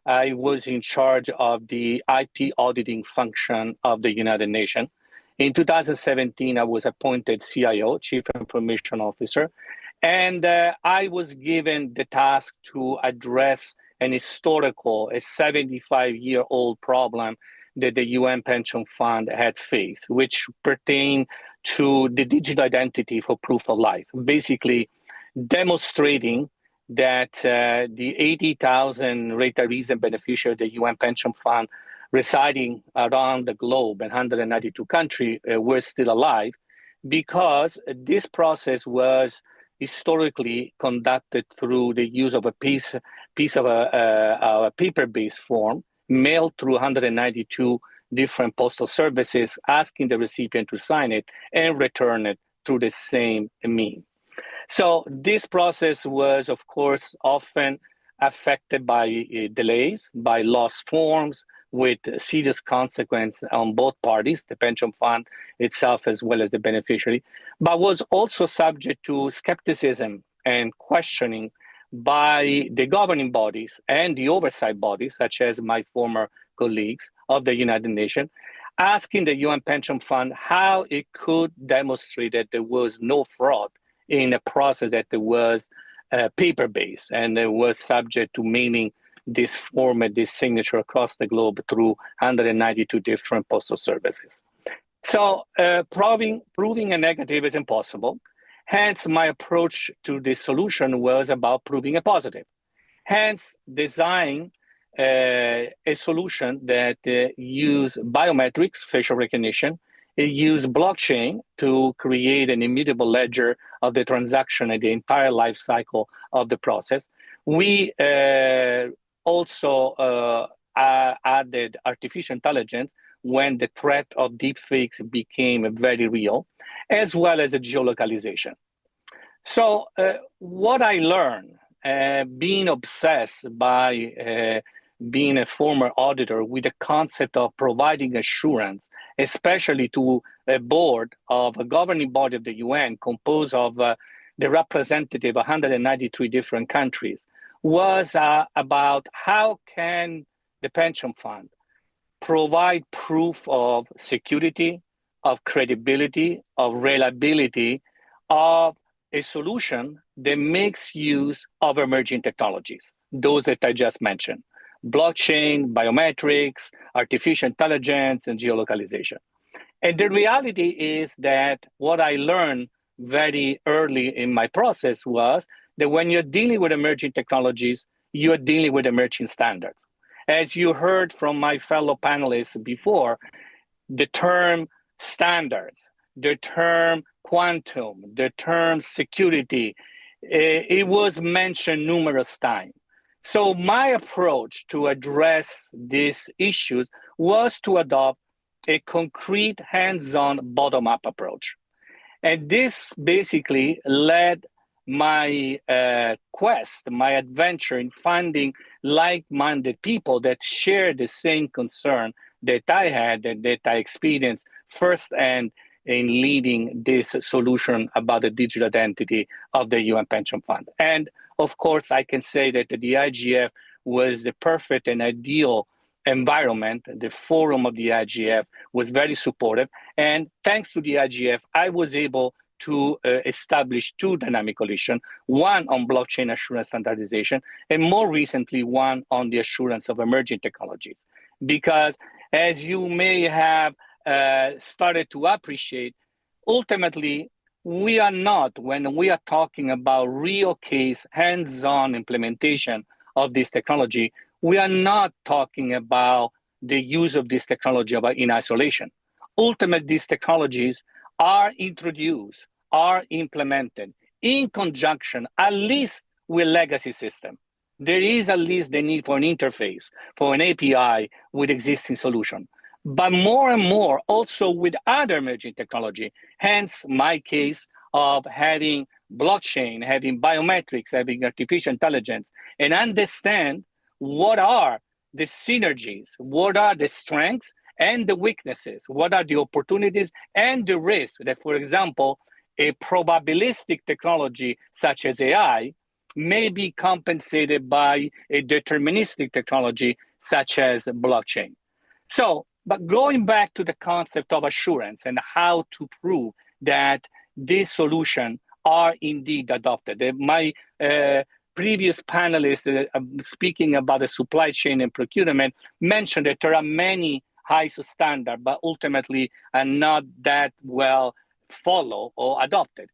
I was in charge of the IT auditing function of the United Nations. In 2017, I was appointed CIO, Chief Information Officer, and I was given the task to address an historical, a 75-year-old problem that the UN Pension Fund had faced, which pertained to the digital identity for proof of life, basically demonstrating that the 80,000 retirees and beneficiaries of the UN Pension Fund residing around the globe in 192 countries were still alive, because this process was historically conducted through the use of a piece of a paper-based form mailed through 192 different postal services, asking the recipient to sign it and return it through the same means. So this process was, of course, often affected by delays, by lost forms, with serious consequence on both parties, the pension fund itself as well as the beneficiary, but was also subject to skepticism and questioning by the governing bodies and the oversight bodies, such as my former colleagues of the United Nations, asking the UN Pension Fund how it could demonstrate that there was no fraud in a process that was paper-based and was subject to mailing this form and this signature across the globe through 192 different postal services. So proving a negative is impossible. Hence, my approach to this solution was about proving a positive. Hence, design a solution that use biometrics, facial recognition, it used blockchain to create an immutable ledger of the transaction and the entire life cycle of the process. We also added artificial intelligence, when the threat of deepfakes became very real, as well as a geolocalization. So what I learned, being obsessed by being a former auditor with the concept of providing assurance, especially to a board of a governing body of the UN composed of the representative of 193 different countries, was about how can the pension fund provide proof of security, of credibility, of reliability, of a solution that makes use of emerging technologies, those that I just mentioned: blockchain, biometrics, artificial intelligence, and geolocalization. And the reality is that what I learned very early in my process was that when you're dealing with emerging technologies, you're dealing with emerging standards. As you heard from my fellow panelists before, the term standards, the term quantum, the term security, it was mentioned numerous times. So my approach to address these issues was to adopt a concrete, hands-on, bottom-up approach. And this basically led my quest, my adventure in finding like-minded people that share the same concern that I had and that I experienced firsthand in leading this solution about the digital identity of the UN Pension Fund. And of course, I can say that the IGF was the perfect and ideal environment. The forum of the IGF was very supportive. And thanks to the IGF, I was able to establish two dynamic coalitions, one on blockchain assurance standardization, and more recently, one on the assurance of emerging technologies. Because as you may have started to appreciate, ultimately, we are not, when we are talking about real case, hands-on implementation of this technology, we are not talking about the use of this technology in isolation. Ultimately, these technologies are introduced, are implemented in conjunction, at least with legacy system. There is at least the need for an interface, for an API with existing solution. But more and more also with other emerging technology, hence my case of having blockchain, having biometrics, having artificial intelligence, and understand what are the synergies, what are the strengths and the weaknesses, what are the opportunities and the risks that, for example, a probabilistic technology such as AI may be compensated by a deterministic technology such as blockchain. So, but going back to the concept of assurance and how to prove that these solutions are indeed adopted. My previous panelists speaking about the supply chain and procurement mentioned that there are many ISO standards, but ultimately are not that well followed or adopted.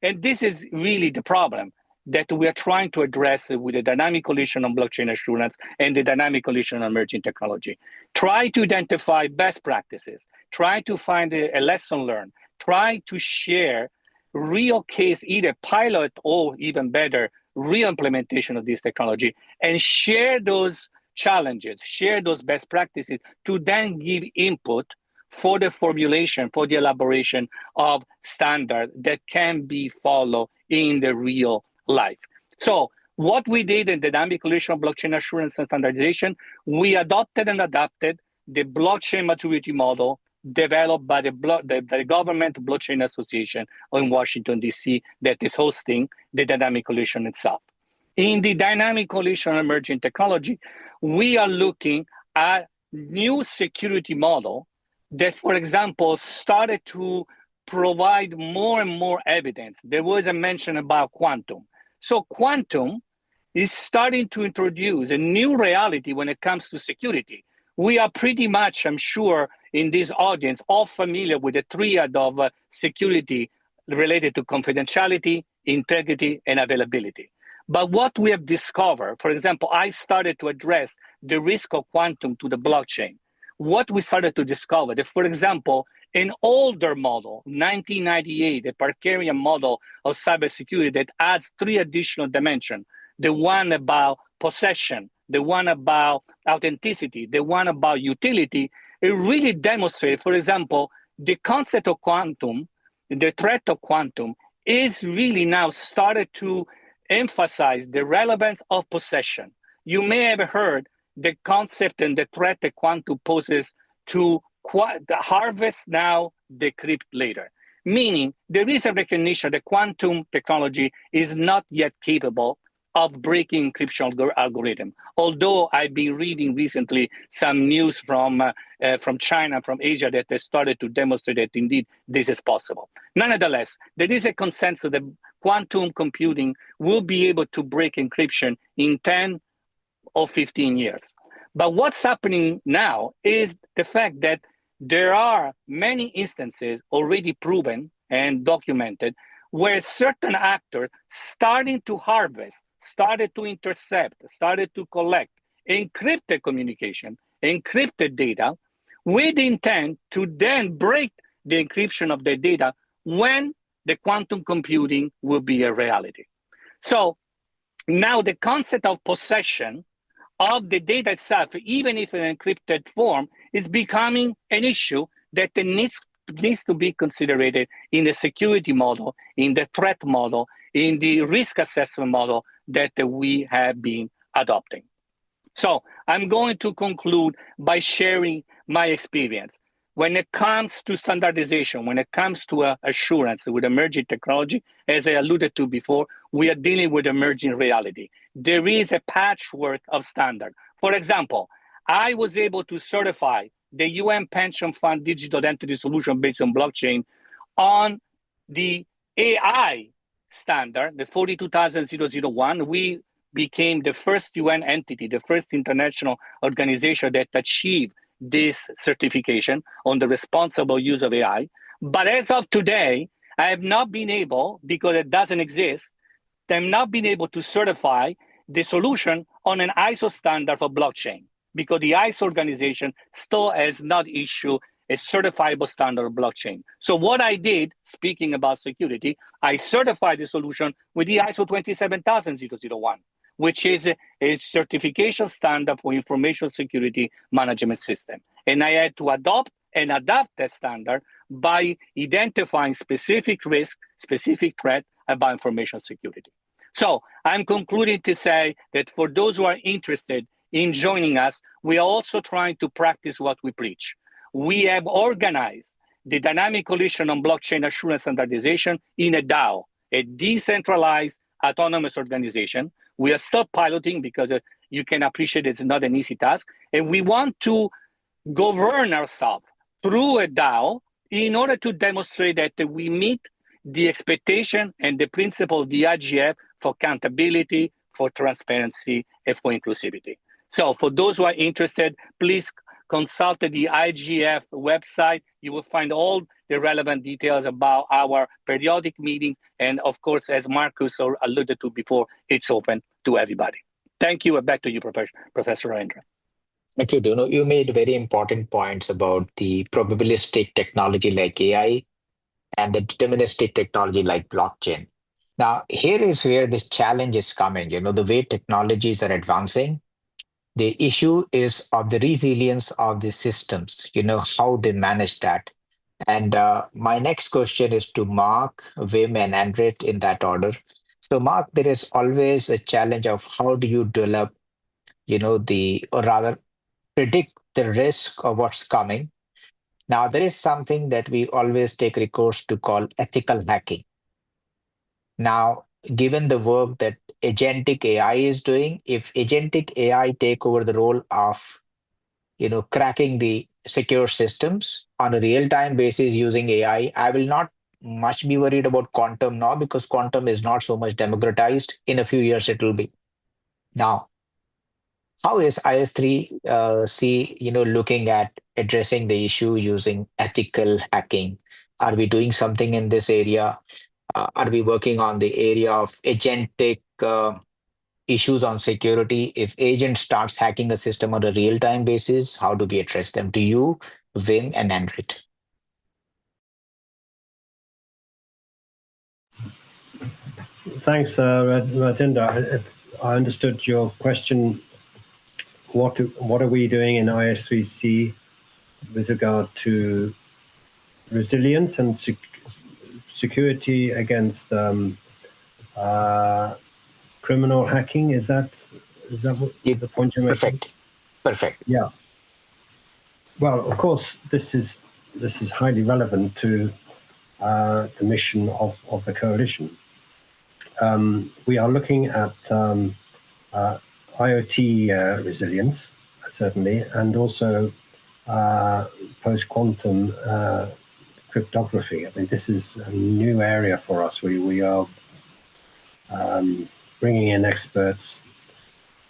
And this is really the problem that we are trying to address with the dynamic coalition on blockchain assurance and the dynamic coalition on emerging technology. Try to identify best practices, try to find a lesson learned, try to share real case, either pilot or even better, real implementation of this technology, and share those challenges, share those best practices to then give input for the formulation, for the elaboration of standards that can be followed in the real life. So what we did in the dynamic coalition of blockchain assurance and standardization, we adopted and adapted the blockchain maturity model developed by the Government Blockchain Association in Washington, D.C., that is hosting the dynamic coalition itself. In the dynamic coalition of emerging technology, we are looking at new security model that, for example, started to provide more and more evidence. There was a mention about quantum. So quantum is starting to introduce a new reality when it comes to security. We are pretty much, I'm sure, in this audience, all familiar with the triad of security related to confidentiality, integrity, and availability. But what we have discovered, for example, I started to address the risk of quantum to the blockchain. What we started to discover that, for example, an older model, 1998, a Parkerian model of cybersecurity that adds 3 additional dimensions, the one about possession, the one about authenticity, the one about utility, it really demonstrates, for example, the concept of quantum, the threat of quantum is really now started to emphasize the relevance of possession. You may have heard the concept and the threat that quantum poses to harvest now, decrypt later. Meaning there is a recognition that quantum technology is not yet capable of breaking encryption algorithm. Although I've been reading recently some news from China, from Asia, that has started to demonstrate that indeed this is possible. Nonetheless, there is a consensus that quantum computing will be able to break encryption in 10 or 15 years. But what's happening now is the fact that there are many instances already proven and documented where certain actors starting to harvest, started to intercept, started to collect encrypted communication, encrypted data, with the intent to then break the encryption of the data when the quantum computing will be a reality. So now the concept of possession of the data itself, even if in encrypted form, is becoming an issue that needs to be considered in the security model, in the threat model, in the risk assessment model that we have been adopting. So I'm going to conclude by sharing my experience. When it comes to standardization, when it comes to assurance with emerging technology, as I alluded to before, we are dealing with emerging reality. There is a patchwork of standards. For example, I was able to certify the UN Pension Fund Digital Identity Solution based on blockchain on the AI standard, the 42001. We became the first UN entity, the first international organization that achieved this certification on the responsible use of AI. But as of today, I have not been able, because it doesn't exist, I have not been able to certify the solution on an ISO standard for blockchain, because the ISO organization still has not issued a certifiable standard of blockchain. So what I did, speaking about security, I certified the solution with the ISO 27001, which is a certification standard for information security management system. And I had to adopt and adapt that standard by identifying specific risk, specific threat about information security. So I'm concluding to say that for those who are interested in joining us, we are also trying to practice what we preach. We have organized the Dynamic Coalition on Blockchain Assurance Standardization in a DAO, a decentralized autonomous organization. We are still piloting because you can appreciate it's not an easy task. And we want to govern ourselves through a DAO in order to demonstrate that we meet the expectation and the principle of the IGF for accountability, for transparency, and for inclusivity. So for those who are interested, please consult the IGF website. You will find all the relevant details about our periodic meeting. And of course, as Marcus alluded to before, it's open to everybody. Thank you. And back to you, Professor Rendra. Thank you, Duno. You made very important points about the probabilistic technology like AI and the deterministic technology like blockchain. Now, here is where this challenge is coming. The way technologies are advancing, the issue is of the resilience of the systems, how they manage that. And my next question is to Mark, Wim, and Andret in that order. So, Mark, there is always a challenge of how do you develop, or rather predict the risk of what's coming. Now, there is something that we always take recourse to call ethical hacking. Now, given the work that agentic AI is doing, if agentic AI take over the role of, cracking the secure systems on a real-time basis using AI, I will not much be worried about quantum now because quantum is not so much democratized. In a few years, it will be. Now, how is IS3C, looking at addressing the issue using ethical hacking? Are we doing something in this area? Are we working on the area of agentic issues on security? If agent starts hacking a system on a real-time basis, how do we address them? To you, Wim, and Andret. Thanks, Rajendra. If I understood your question, what are we doing in IS3C with regard to resilience and security against criminal hacking. Is that what the point you're making? Perfect. Yeah. Well, of course, this is highly relevant to the mission of the coalition. We are looking at IoT resilience, certainly, and also post-quantum cryptography. I mean, this is a new area for us. We are bringing in experts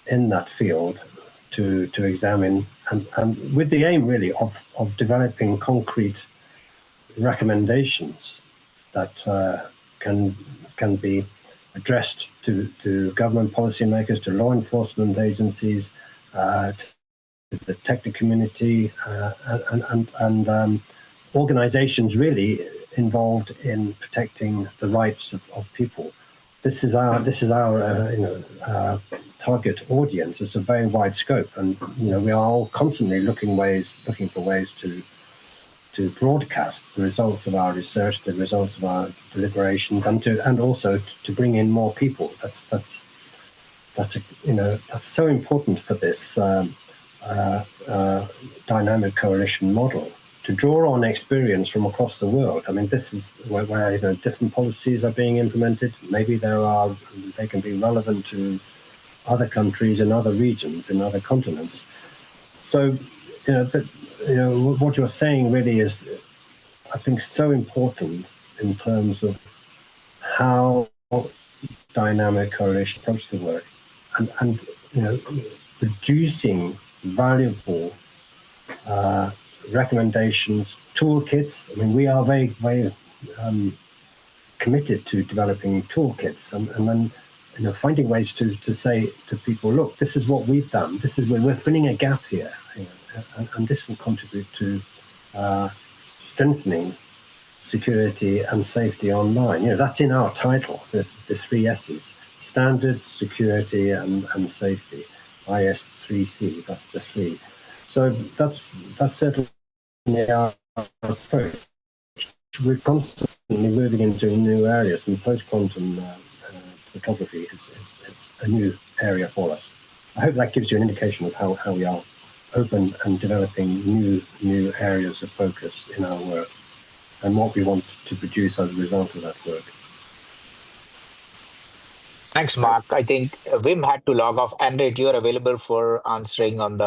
in that field to examine, and with the aim really of developing concrete recommendations that can be addressed to government policymakers, to law enforcement agencies, to the technical community, and organizations really involved in protecting the rights of people. This is our target audience. It's a very wide scope, and we are all constantly looking for ways to broadcast the results of our research, the results of our deliberations, and also to bring in more people. That's so important for this dynamic coalition model, to draw on experience from across the world. I mean, this is where different policies are being implemented. Maybe they can be relevant to other countries in other regions, in other continents. So, what you're saying really is, I think, so important in terms of how dynamic coalition approach the work, and producing valuable recommendations, toolkits. I mean, we are very, very committed to developing toolkits, and then finding ways to say to people, look, this is what we've done. This is where we're filling a gap here, and this will contribute to strengthening security and safety online. That's in our title. The 3 S's: standards, security, and safety. IS3C. That's the 3. So that's certainly our approach. We're constantly moving into new areas, and post-quantum cryptography is a new area for us. I hope that gives you an indication of how we are open and developing new areas of focus in our work, and what we want to produce as a result of that work. Thanks, Mark. I think Wim had to log off. Andrej, you're available for answering on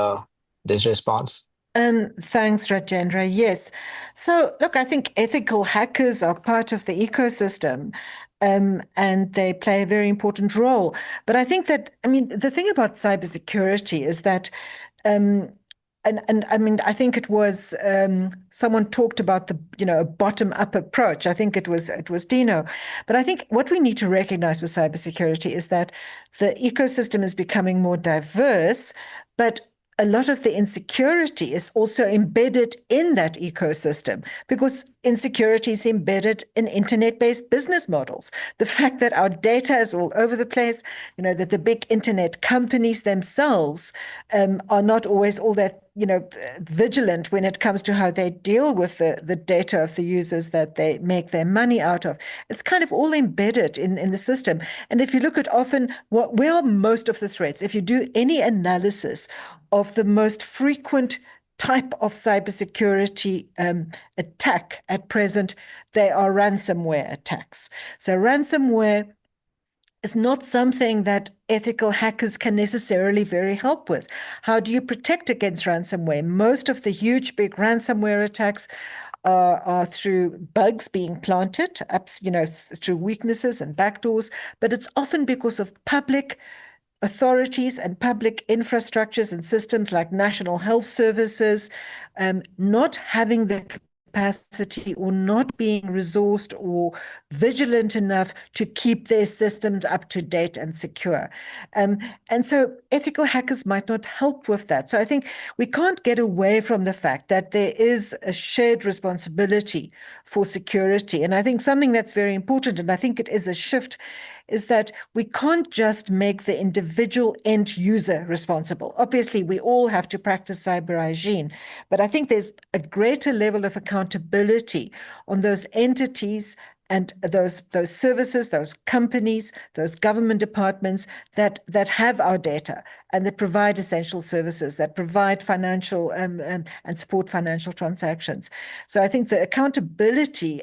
this response. Thanks, Rajendra. Yes. So, look, I think ethical hackers are part of the ecosystem, and they play a very important role. But I think that, the thing about cybersecurity is that, I think it was someone talked about a bottom-up approach. I think it was Dino. But I think what we need to recognize with cybersecurity is that the ecosystem is becoming more diverse, but a lot of the insecurity is also embedded in that ecosystem, because insecurity is embedded in internet-based business models. The fact that our data is all over the place, that the big internet companies themselves are not always all that vigilant when it comes to how they deal with the data of the users that they make their money out of. It's kind of all embedded in the system. And if you look at often where are most of the threats, if you do any analysis of the most frequent type of cybersecurity attack at present, they are ransomware attacks. So ransomware is not something that ethical hackers can necessarily very help with. How do you protect against ransomware? Most of the huge, big ransomware attacks are through bugs being planted, through weaknesses and backdoors, but it's often because of public authorities and public infrastructures and systems like national health services not having the capacity or not being resourced or vigilant enough to keep their systems up to date and secure. And so ethical hackers might not help with that. So I think we can't get away from the fact that there is a shared responsibility for security. And I think something that's very important, and I think it is a shift is that we can't just make the individual end user responsible. Obviously, we all have to practice cyber hygiene, but I think there's a greater level of accountability on those entities and those services, those companies, those government departments that have our data and that provide essential services, that provide financial and support financial transactions. So I think the accountability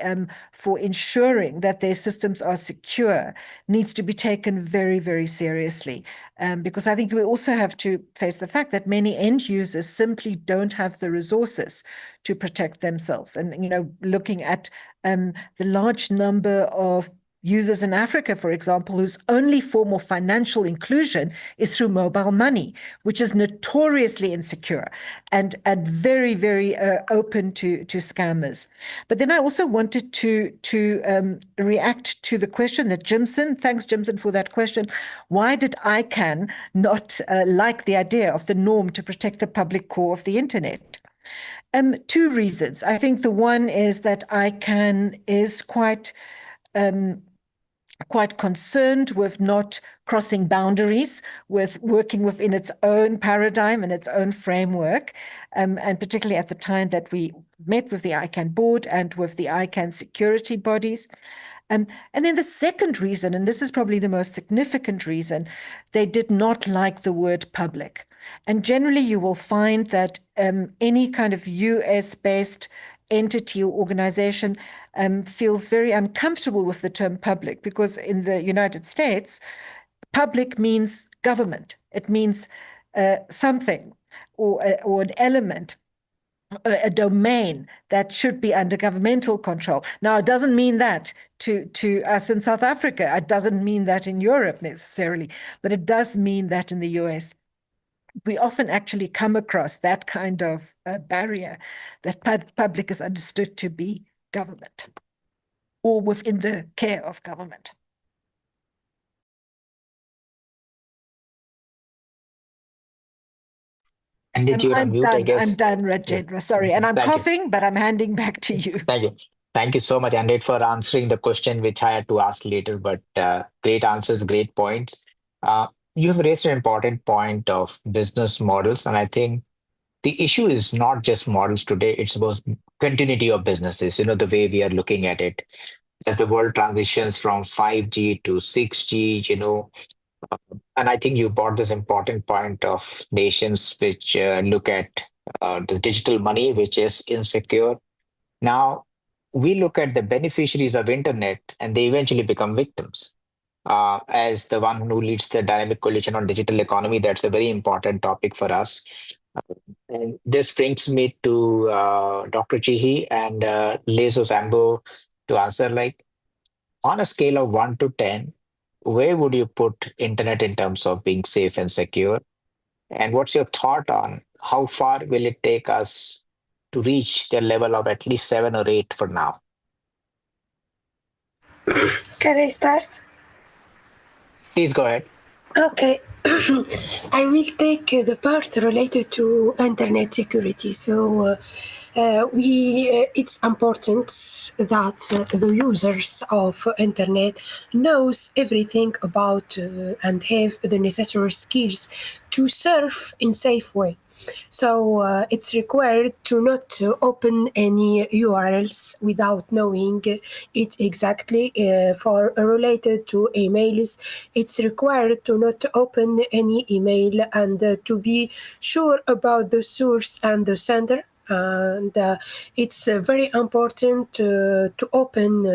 for ensuring that their systems are secure needs to be taken very, very seriously. Because I think we also have to face the fact that many end users simply don't have the resources to protect themselves. And, looking at the large number of users in Africa, for example, whose only form of financial inclusion is through mobile money, which is notoriously insecure and very, very open to scammers. But then I also wanted to react to the question that thanks Jimson for that question, why did ICANN not like the idea of the norm to protect the public core of the internet? Two reasons. I think the one is that ICANN is quite concerned with not crossing boundaries, with working within its own paradigm and its own framework, and particularly at the time that we met with the ICANN board and with the ICANN security bodies. And then the second reason, and this is probably the most significant reason, they did not like the word public. And generally, you will find that any kind of US-based entity or organization feels very uncomfortable with the term public, because in the United States, public means government. It means something or an element, a domain that should be under governmental control. Now, it doesn't mean that to us in South Africa. It doesn't mean that in Europe necessarily, but it does mean that in the US. We often actually come across that kind of barrier, that public is understood to be government or within the care of government. And did you I'm unmute, done. I guess? I'm done, Rajendra. Sorry. And I'm coughing, but I'm handing back to you. Thank you. Thank you so much, Andrej, for answering the question, which I had to ask later, but great answers, great points. You have raised an important point of business models, and I think the issue is not just models today, it's about continuity of businesses, the way we are looking at it. As the world transitions from 5G to 6G, and I think you brought this important point of nations which look at the digital money, which is insecure. Now, we look at the beneficiaries of internet and they eventually become victims. As the one who leads the dynamic coalition on digital economy, that's a very important topic for us. And this brings me to Dr. Chihi and Lezo Zambo to answer, like, on a scale of 1 to 10, where would you put internet in terms of being safe and secure? And what's your thought on how far will it take us to reach the level of at least 7 or 8 for now? Can I start? Please go ahead. Okay. I will take the part related to internet security. So it's important that the users of internet knows everything about and have the necessary skills to surf in safe way. So it's required to not open any URLs without knowing it exactly. For related to emails, it's required to not open any email and to be sure about the source and the sender. And it's very important to open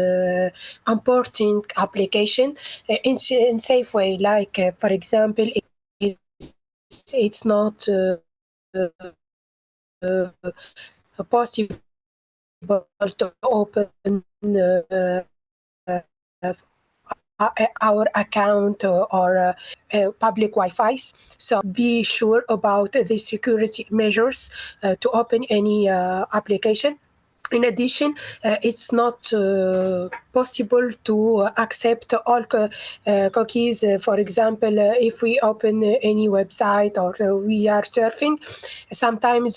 important application in safe way. Like, for example, it's not possible to open our account or public Wi-Fi's. So be sure about the security measures to open any application. In addition, it's not possible to accept all cookies. For example, if we open any website or we are surfing, sometimes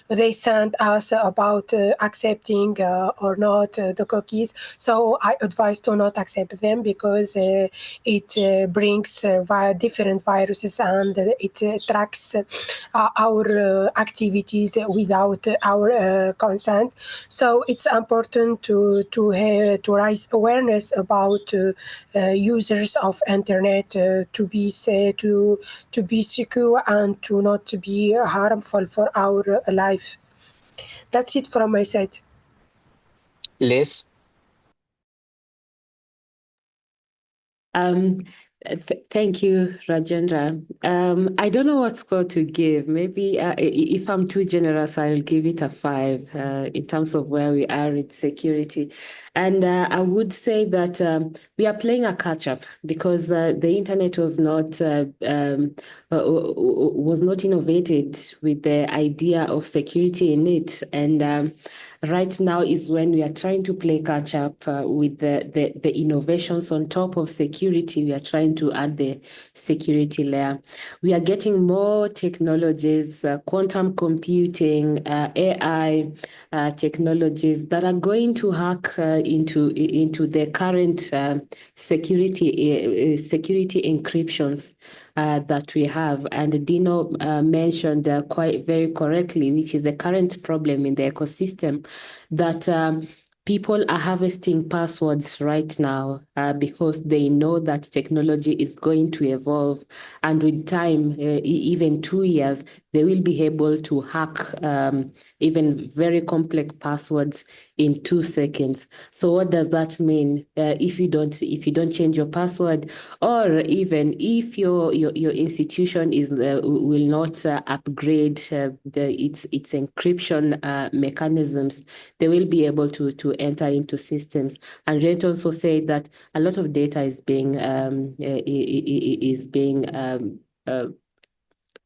they send us about accepting or not the cookies. So I advise to not accept them because it brings different viruses and it tracks our activities without our consent. So it's important to raise awareness about users of internet to be to be secure and to not to be harmful for our life. That's it from my side. Liz? Thank you, Rajendra. I don't know what score to give. Maybe if I'm too generous, I'll give it a 5 in terms of where we are with security. And I would say that we are playing a catch-up because the internet was not innovated with the idea of security in it. And right now is when we are trying to play catch up with the innovations on top of security. We are trying to add the security layer. We are getting more technologies, quantum computing, AI technologies that are going to hack into the current security encryptions that we have. And Dino mentioned quite very correctly, which is the current problem in the ecosystem, that people are harvesting passwords right now because they know that technology is going to evolve. And with time, even 2 years, they will be able to hack even very complex passwords in 2 seconds. So what does that mean? If you don't change your password, or even if your institution will not upgrade its encryption mechanisms, they will be able to enter into systems. And Rent also said that a lot of data is being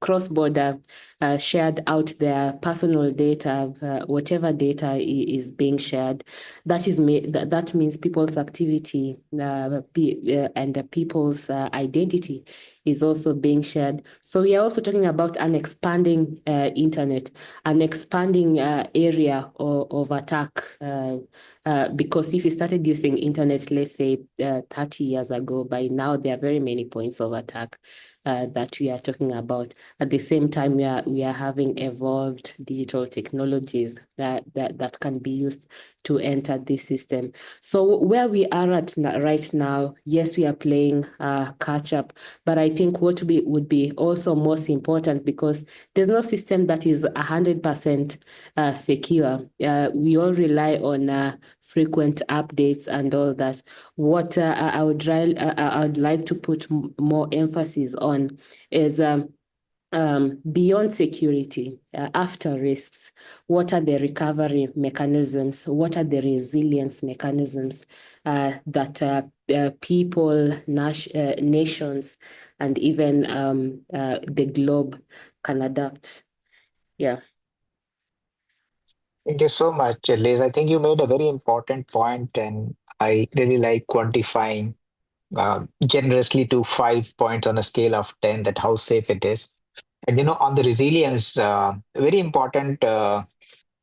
cross-border shared out there, personal data, whatever data is being shared. That means people's activity and people's identity is also being shared. So we are also talking about an expanding internet, an expanding area of attack. Because if you started using internet, let's say 30 years ago, by now there are very many points of attack that we are talking about. At the same time, we are having evolved digital technologies that can be used to enter this system. So where we are at right now, yes, we are playing catch up, but I think what would be also most important, because there's no system that is 100% secure. We all rely on frequent updates and all that. What I would like to put more emphasis on is beyond security, after risks, what are the recovery mechanisms? What are the resilience mechanisms that people, nations, and even the globe can adapt? Yeah. Thank you so much, Liz. I think you made a very important point, and I really like quantifying generously to 5 points on a scale of 10 that how safe it is. And on the resilience, a very important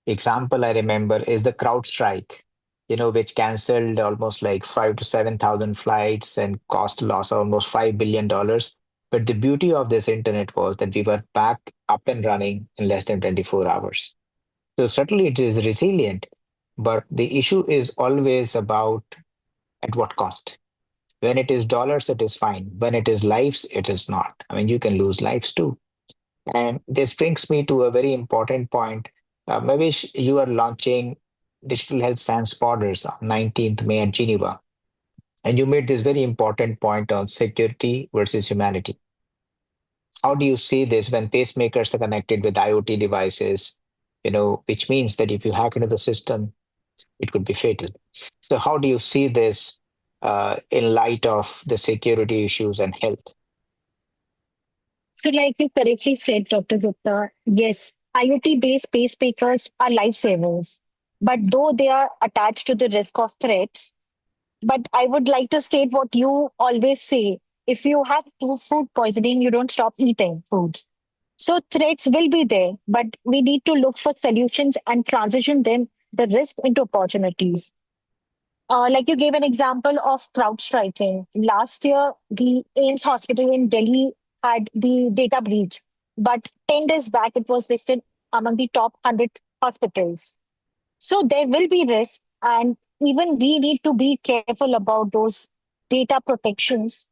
example I remember is the CrowdStrike, which canceled almost like 5 to 7,000 flights and cost a loss of almost $5 billion. But the beauty of this internet was that we were back up and running in less than 24 hours. So certainly it is resilient, but the issue is always about at what cost. When it is dollars, it is fine. When it is lives, it is not. I mean, you can lose lives too. And this brings me to a very important point. Mavish, you are launching Digital Health Sans Borders on 19th May at Geneva. And you made this very important point on security versus humanity. How do you see this when pacemakers are connected with IoT devices, which means that if you hack into the system, it could be fatal. So how do you see this in light of the security issues and health? So, like you correctly said, Dr. Gupta, yes, IoT-based pacemakers are lifesavers, but though they are attached to the risk of threats, but I would like to state what you always say. If you have food poisoning, you don't stop eating food. So threats will be there, but we need to look for solutions and transition them, the risk into opportunities. Like you gave an example of CrowdStrike. Last year, the AIMS hospital in Delhi had the data breach, but 10 days back, it was listed among the top 100 hospitals. So there will be risk, and even we need to be careful about those data protections.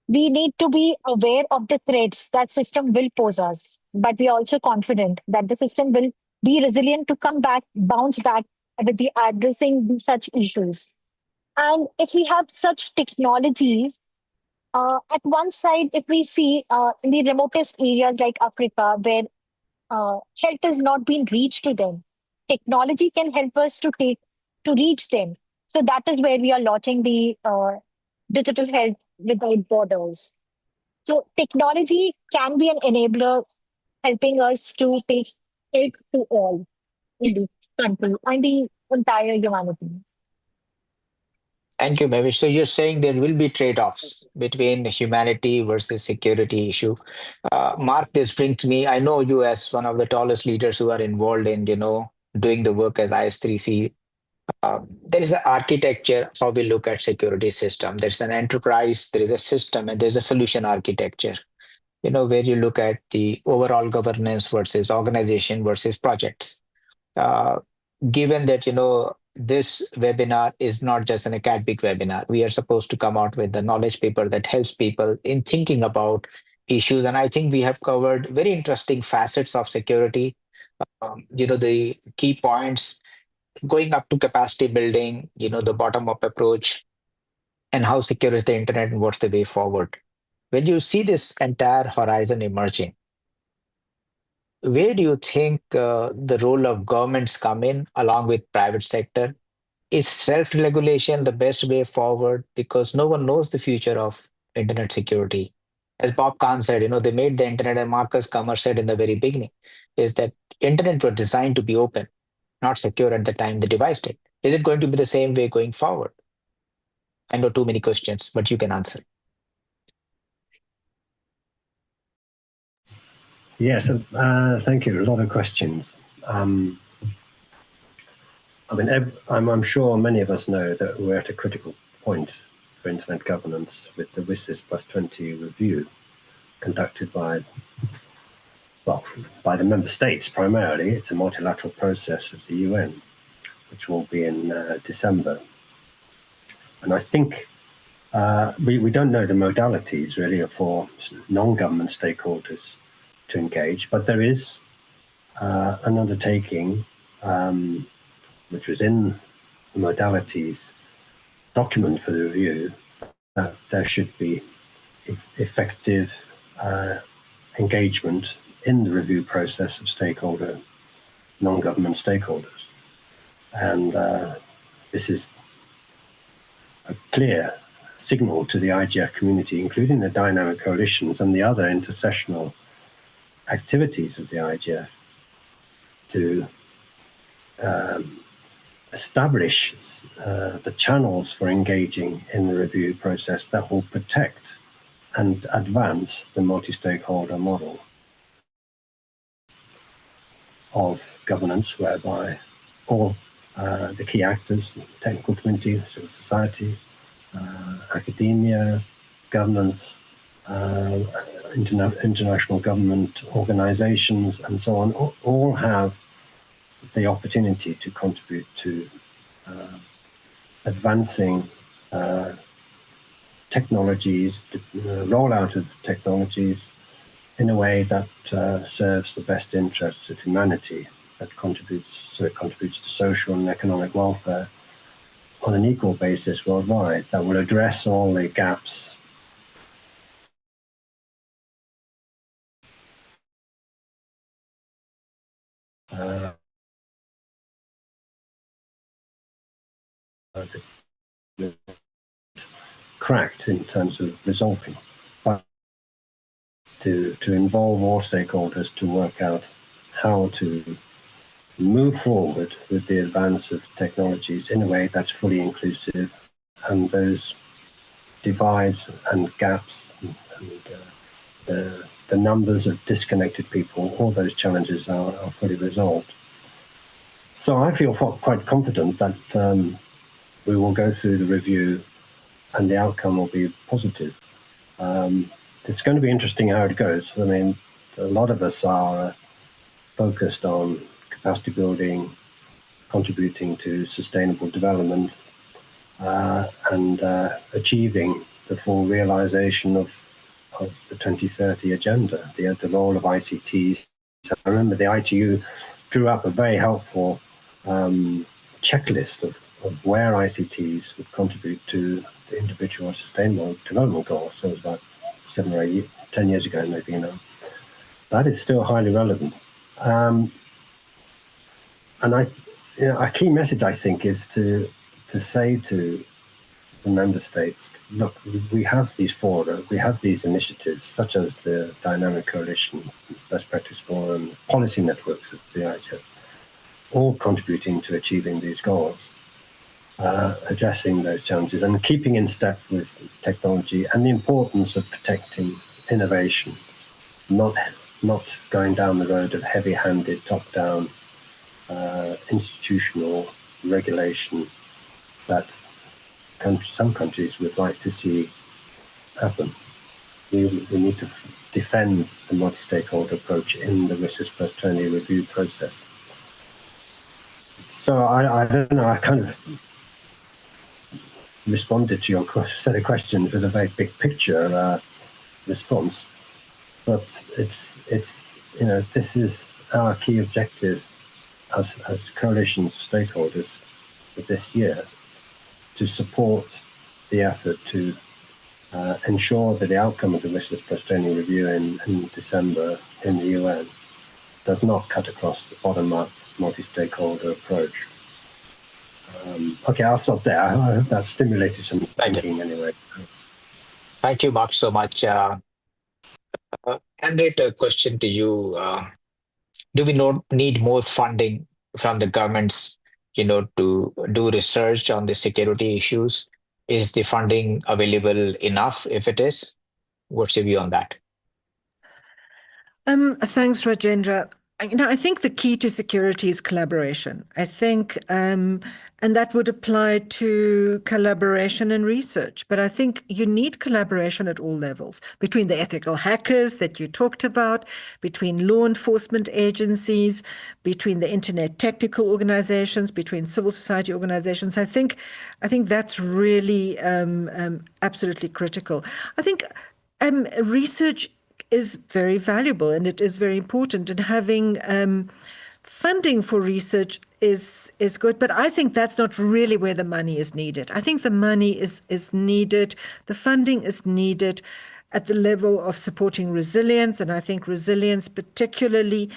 We need to be aware of the threats that system will pose us, but we are also confident that the system will be resilient to come back, bounce back with the addressing such issues. And if we have such technologies, at one side, if we see in the remotest areas like Africa, where health has not been reached to them, technology can help us to reach them. So that is where we are launching the digital health without borders. So technology can be an enabler helping us to take health to all in the country and the entire humanity. Thank you, Mavish. So you're saying there will be trade-offs between humanity versus security issue. Mark, this brings me, I know you as one of the tallest leaders who are involved in, doing the work as IS3C. There is an architecture how we look at security system. There's an enterprise, there is a system, and there's a solution architecture. Where you look at the overall governance versus organization versus projects. Uh, Given that this webinar is not just an academic webinar, we are supposed to come out with the knowledge paper that helps people in thinking about issues, and I think we have covered very interesting facets of security. The key points going up to capacity building, the bottom up approach, and how secure is the internet and what's the way forward. When you see this entire horizon emerging, where do you think the role of governments come in along with private sector? Is self-regulation the best way forward? Because no one knows the future of internet security. As Bob Kahn said, they made the internet, and Marcus Kummer said in the very beginning, is that internet were designed to be open, not secure at the time they devised it. Is it going to be the same way going forward? I know too many questions, but you can answer. Yes, thank you. A lot of questions. I'm sure many of us know that we're at a critical point for internet governance with the WSIS plus 20 review conducted by the member states primarily. It's a multilateral process of the UN, which will be in December. And I think we don't know the modalities really for non-government stakeholders to engage, but there is an undertaking which was in the modalities document for the review, that there should be effective engagement in the review process of non-government stakeholders. And this is a clear signal to the IGF community, including the dynamic coalitions and the other intersessional activities of the IGF, to establish the channels for engaging in the review process that will protect and advance the multi-stakeholder model of governance, whereby all the key actors, technical community, civil society, academia, governments, international government organizations, and so on, all have the opportunity to contribute to advancing technologies, rollout of technologies in a way that serves the best interests of humanity, that contributes to social and economic welfare on an equal basis worldwide, that will address all the gaps cracked in terms of resolving, but to involve all stakeholders to work out how to move forward with the advance of technologies in a way that's fully inclusive, and those divides and gaps and the numbers of disconnected people, all those challenges are fully resolved. So I feel quite confident that we will go through the review and the outcome will be positive. It's going to be interesting how it goes. I mean, a lot of us are focused on capacity building, contributing to sustainable development, and achieving the full realization of the 2030 agenda, the role of ICTs. I remember the ITU drew up a very helpful checklist of where ICTs would contribute to the individual sustainable development goals. So it was about 7 or 8, 10 years ago, maybe, That is still highly relevant. And a key message, I think, is to say to the member states, look, we have these fora, we have these initiatives, such as the dynamic coalitions, best practice forum, policy networks of the IGF, all contributing to achieving these goals, addressing those challenges and keeping in step with technology, and the importance of protecting innovation, not going down the road of heavy-handed, top-down institutional regulation that some countries would like to see happen. We need to defend the multi-stakeholder approach in the risk plus 20 review process. So I don't know, I kind of responded to your set of questions with a very big picture response, but it's this is our key objective as coalitions of stakeholders for this year, to support the effort to ensure that the outcome of the risk plus training review in December in the UN does not cut across the bottom-up multi-stakeholder approach. Okay, I'll stop there. I hope that stimulated some thinking anyway. Thank you, Mark, so much. Henriette, a question to you. Do we need more funding from the governments, to do research on the security issues? Is the funding available enough? If it is, what's your view on that? Thanks, Rajendra. I think the key to security is collaboration. I think, and that would apply to collaboration and research. But I think you need collaboration at all levels, between the ethical hackers that you talked about, between law enforcement agencies, between the internet technical organizations, between civil society organizations. I think that's really absolutely critical. I think research is very valuable and it is very important, and having funding for research is good, but I think that's not really where the money is needed. I think the money is needed, the funding is needed at the level of supporting resilience, and I think resilience particularly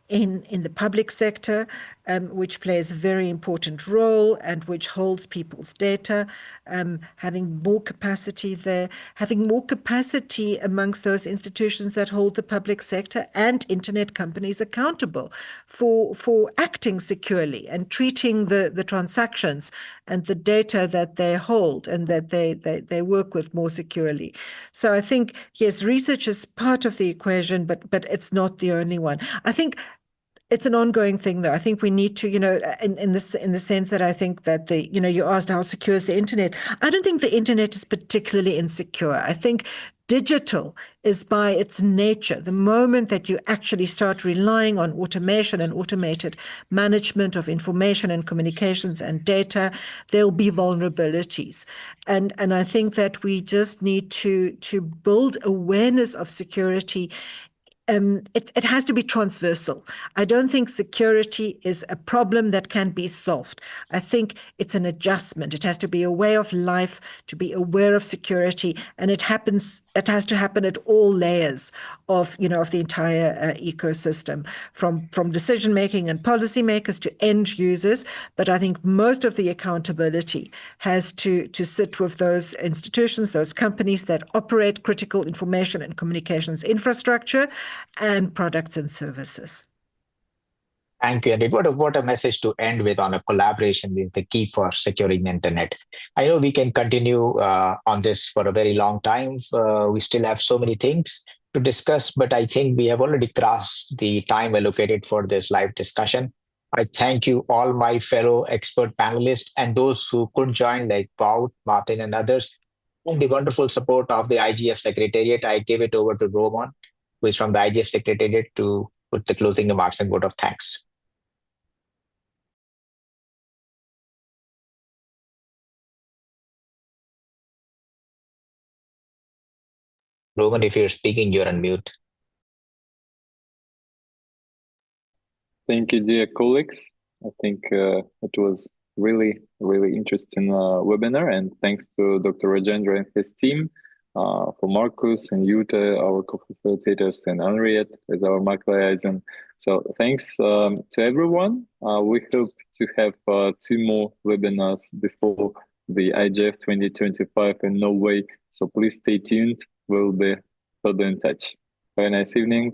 in the public sector, which plays a very important role and which holds people's data, having more capacity there, having more capacity amongst those institutions that hold the public sector and internet companies accountable for acting securely and treating the transactions and the data that they hold and that they work with more securely. So I think, yes, research is part of the equation, but it's not the only one. I think it's an ongoing thing, though. I think we need to, in the sense that I think that you asked how secure is the internet. I don't think the internet is particularly insecure. I think digital is by its nature, the moment that you actually start relying on automation and automated management of information and communications and data, there'll be vulnerabilities. And I think that we just need to build awareness of security. It has to be transversal. I don't think security is a problem that can be solved. I think it's an adjustment. It has to be a way of life to be aware of security, and it has to happen at all layers of the entire ecosystem, from decision making and policymakers to end users. But I think most of the accountability has to sit with those institutions, those companies that operate critical information and communications infrastructure and products and services. Thank you. And what a message to end with on a collaboration is the key for securing the internet. I know we can continue on this for a very long time. We still have so many things to discuss, but I think we have already crossed the time allocated for this live discussion. I thank you, all my fellow expert panelists and those who could join, like Wout, Martin, and others, and the wonderful support of the IGF Secretariat. I give it over to Roman, who is from the IGF Secretariat, to put the closing remarks and vote of thanks. Roman, if you're speaking, you're on mute. Thank you, dear colleagues. I think it was really interesting webinar, and thanks to Dr. Rajendra and his team, for Marcus and Jutta, our co-facilitators, and Henriette as our mic liaison. So thanks to everyone. We hope to have 2 more webinars before the IGF 2025 in Norway. So please stay tuned. We'll be further in touch. Have a nice evening.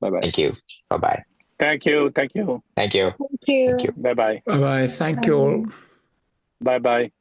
Bye-bye. Thank you. Bye-bye. Thank you. Thank you. Thank you. Thank you. Thank you. Bye-bye. Bye-bye. Thank you all. Bye-bye.